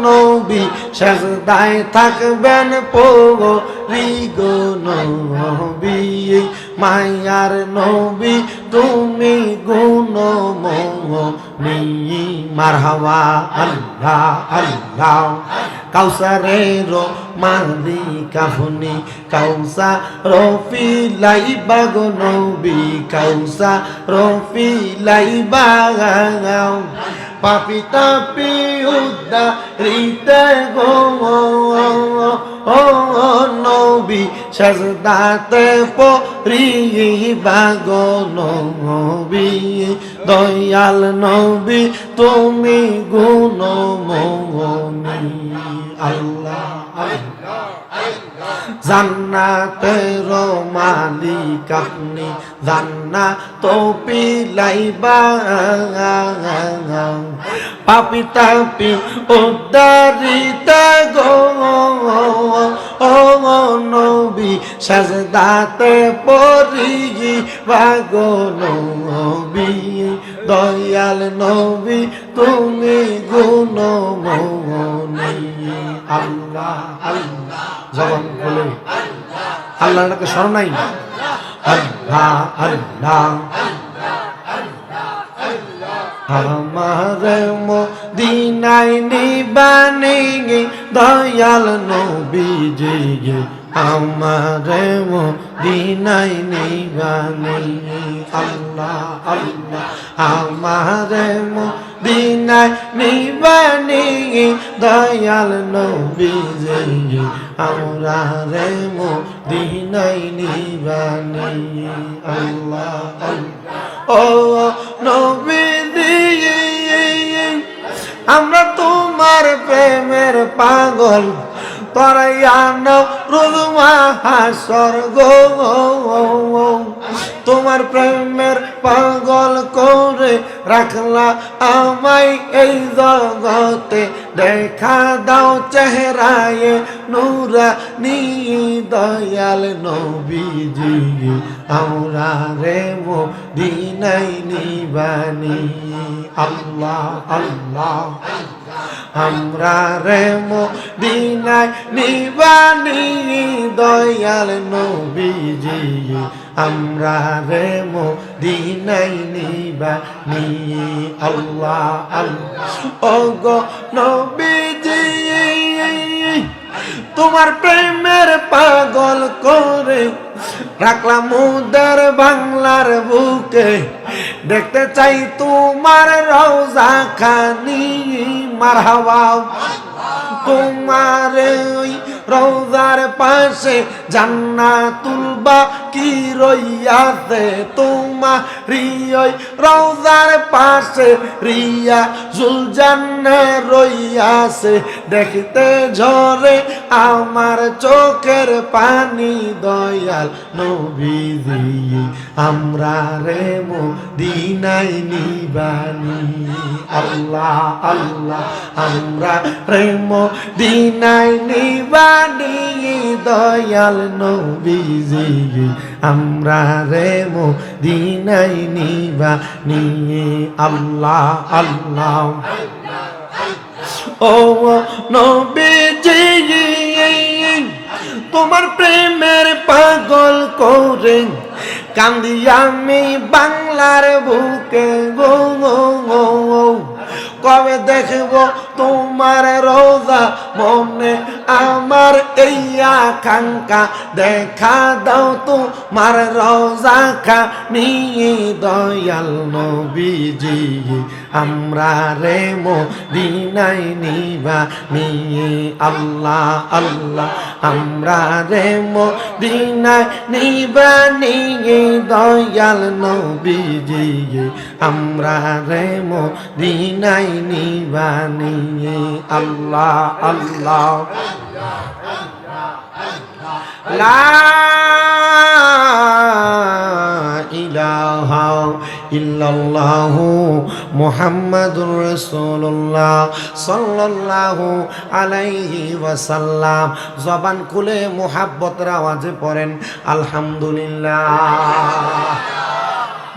নবী, সেজদায় থাকবেন পরি গো নবী। মায়ার নবী তুমি গুণময়ী। মারহাবা আল্লাহ আল্লাহ কাউসারের মালিক আপনি, কাউসার ফিলাইবা গো নবী, কাউসার ফিলাইবা। পাপি তাপি উদ্ধারিতে গো ও নবী, সেজদাতে পরিবা গো নবী। দয়াল নবী তুমি গুণময়ী। আল্লাহ জান্নাতের মালিক আপনি, জান্নাত পিলাইবা। পাপি তাপি উদ্ধারিতে গো ও নবী, সেজদাতে পরিবা গো নবী। দয়াল নবী তুমি গুণময়ী। আল্লাহ আল্লাহ জবান বলে আল্লাহকে স্মরণ নাই। আল্লাহ আল্লাহ আমার মদিনায় নিবানি দয়াল নবীজি, আমার মদিনায় নিবানি। আল্লাহ আল্লাহ আমার মদিনায় নিবানি দয়াল নবীজি, আমরা রে মদিনায় নিবানি। আল্লাহ আল্লাহ ও নবীজি, আমরা তোমার প্রেমের পাগল, তরাইয়ান রুজমা হাসর গো। তোমার প্রেমের পাগল করে রাখলা আমায় এই জগতে, দেখা দাও চেহারায় নূরানী দয়াল নবীজি, আমরা রে মদিনায় নিবানি। আল্লাহ আল্লাহ আমরা রে মদিনায় নিবানি দয়াল নবীজি, আমরা রে মদিনায় নিবানি। আল্লাহ আল্লাহ ও গো নবীজি, তোমার প্রেমের পাগল করে রাখলাম উদার বাংলার বুকে, দেখতে চাই তোমার রওজা খানি। মারহাবা তোমার ওই রওজার পাশে জান্নাতুল বাকি রইয়াছে, তোমারি ওই রওজার পাশে রিয়াজুল জান্নাত রইয়াছে। দেখতে ঝরে আমার চোখের পানি দয়াল নবীজি, আমরা রে মদিনায় নিবানি। আল্লাহ আল্লাহ আমরা রে মদিনায় নিবানি দয়াল নবীজি, আমরা রে মদিনায় নিবানি। আল্লাহ আল্লাহ ও নবীজি, তোমার প্রেমের পাগল করে কান্দি আমি বাংলার বুকে গো। কবে দেখব তোমার রোজা মনে আমার এই আকাঙ্ক্ষা দেখা দাও তোমার রোজা নিয়ে দয়াল নবীজি আমরা রে মদিনায় নিবা নিয়ে আল্লাহ আল্লাহ আমরা রে মদিনায় নিবা নিয়ে দয়াল নবীজি আমরা রে মদিনায় নিবা নিয়ে আল্লাহ আল্লাহ লা ইলাহা ইল্লাল্লাহু মুহাম্মাদুর রাসূলুল্লাহ সাল্লাল্লাহু আলাইহি ওয়াসাল্লাম। জবান খুলে মুহাব্বতের আওয়াজে পড়েন আলহামদুলিল্লাহ।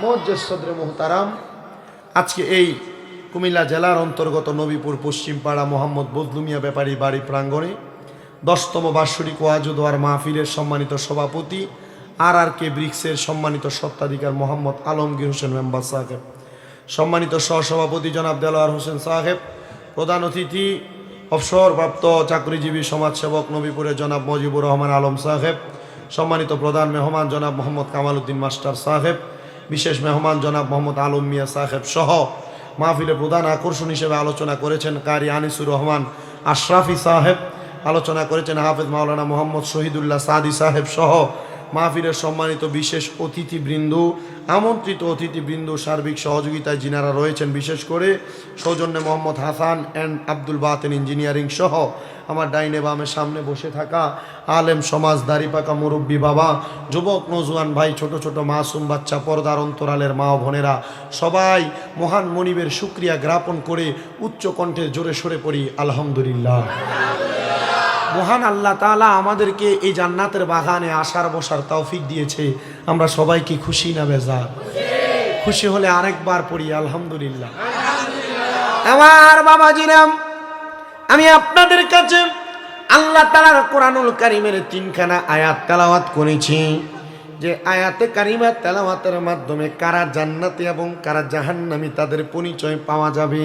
মুআজ্জিজ সদরে মুহতারাম, আজকে এই কুমিল্লা জেলার অন্তর্গত নবীপুর পশ্চিমপাড়া মোহাম্মদ বজলুমিয়া ব্যাপারী বাড়ি প্রাঙ্গণে 10তম বার্ষিক ওয়াজ ও দোয়ার মাহফিলের সম্মানিত সভাপতি RRK ব্রিক্সের সম্মানিত সত্ত্বাধিকার মোহাম্মদ আলমগীর হোসেন মেম্বার সাহেব, সম্মানিত সহসভাপতি জনাব দেলোয়ার হোসেন সাহেব, প্রধান অতিথি অবসরপ্রাপ্ত চাকরিজীবী সমাজসেবক নবীপুরের জনাব মজিবুর রহমান আলম সাহেব, সম্মানিত প্রধান মেহমান জনাব মোহাম্মদ কামাল উদ্দিন মাস্টার সাহেব, বিশেষ মেহমান জনাব মোহাম্মদ আলম মিয়া সাহেব সহ মাহফিলে প্রধান আকর্ষণ হিসেবে আলোচনা করেছেন কারি আনিসুর রহমান আশরাফি সাহেব, আলোচনা করেছেন হাফেজ মাওলানা মোহাম্মদ শহীদুল্লাহ সাদি সাহেব সহ মাহফিলের সম্মানিত বিশেষ অতিথিবৃন্দ, আমন্ত্রিত অতিথিবৃন্দ, সার্বিক সহযোগিতায় যিনারা রয়েছেন, বিশেষ করে সৌজন্যে মোহাম্মদ হাসান অ্যান্ড আব্দুল বাতেন ইঞ্জিনিয়ারিং সহ আমার ডাইনে বামে সামনে বসে থাকা আলেম সমাজ, দাড়িপাকা মুরব্বী বাবা, যুবক নজওয়ান ভাই, ছোট ছোট মাসুম বাচ্চা, পর্দার অন্তরালের মা ও বোনেরা, সবাই মহান মনিবের শুকরিয়া জ্ঞাপন করে উচ্চ কণ্ঠে জোরে সরে পড়ি আলহামদুলিল্লাহ। মহান আল্লাহ তাআলা আমাদেরকে এই জান্নাতের বাগানে আসার বসার তৌফিক দিয়েছে। আমরা সবাই কি খুশি না বেজার? খুশি হলে আরেকবার পড়ি আলহামদুলিল্লাহ। আমার বাবাজিরাম, আমি আপনাদের কাছে আল্লাহ তাআলার কোরআনুল কারীমের 3খানা আয়াত তেলাওয়াত করেছি। যে আয়াতে কারিমা তেলাওয়াতের মাধ্যমে কারা জান্নাতি এবং কারা জাহান্নামী তাদের পরিচয় পাওয়া যাবে।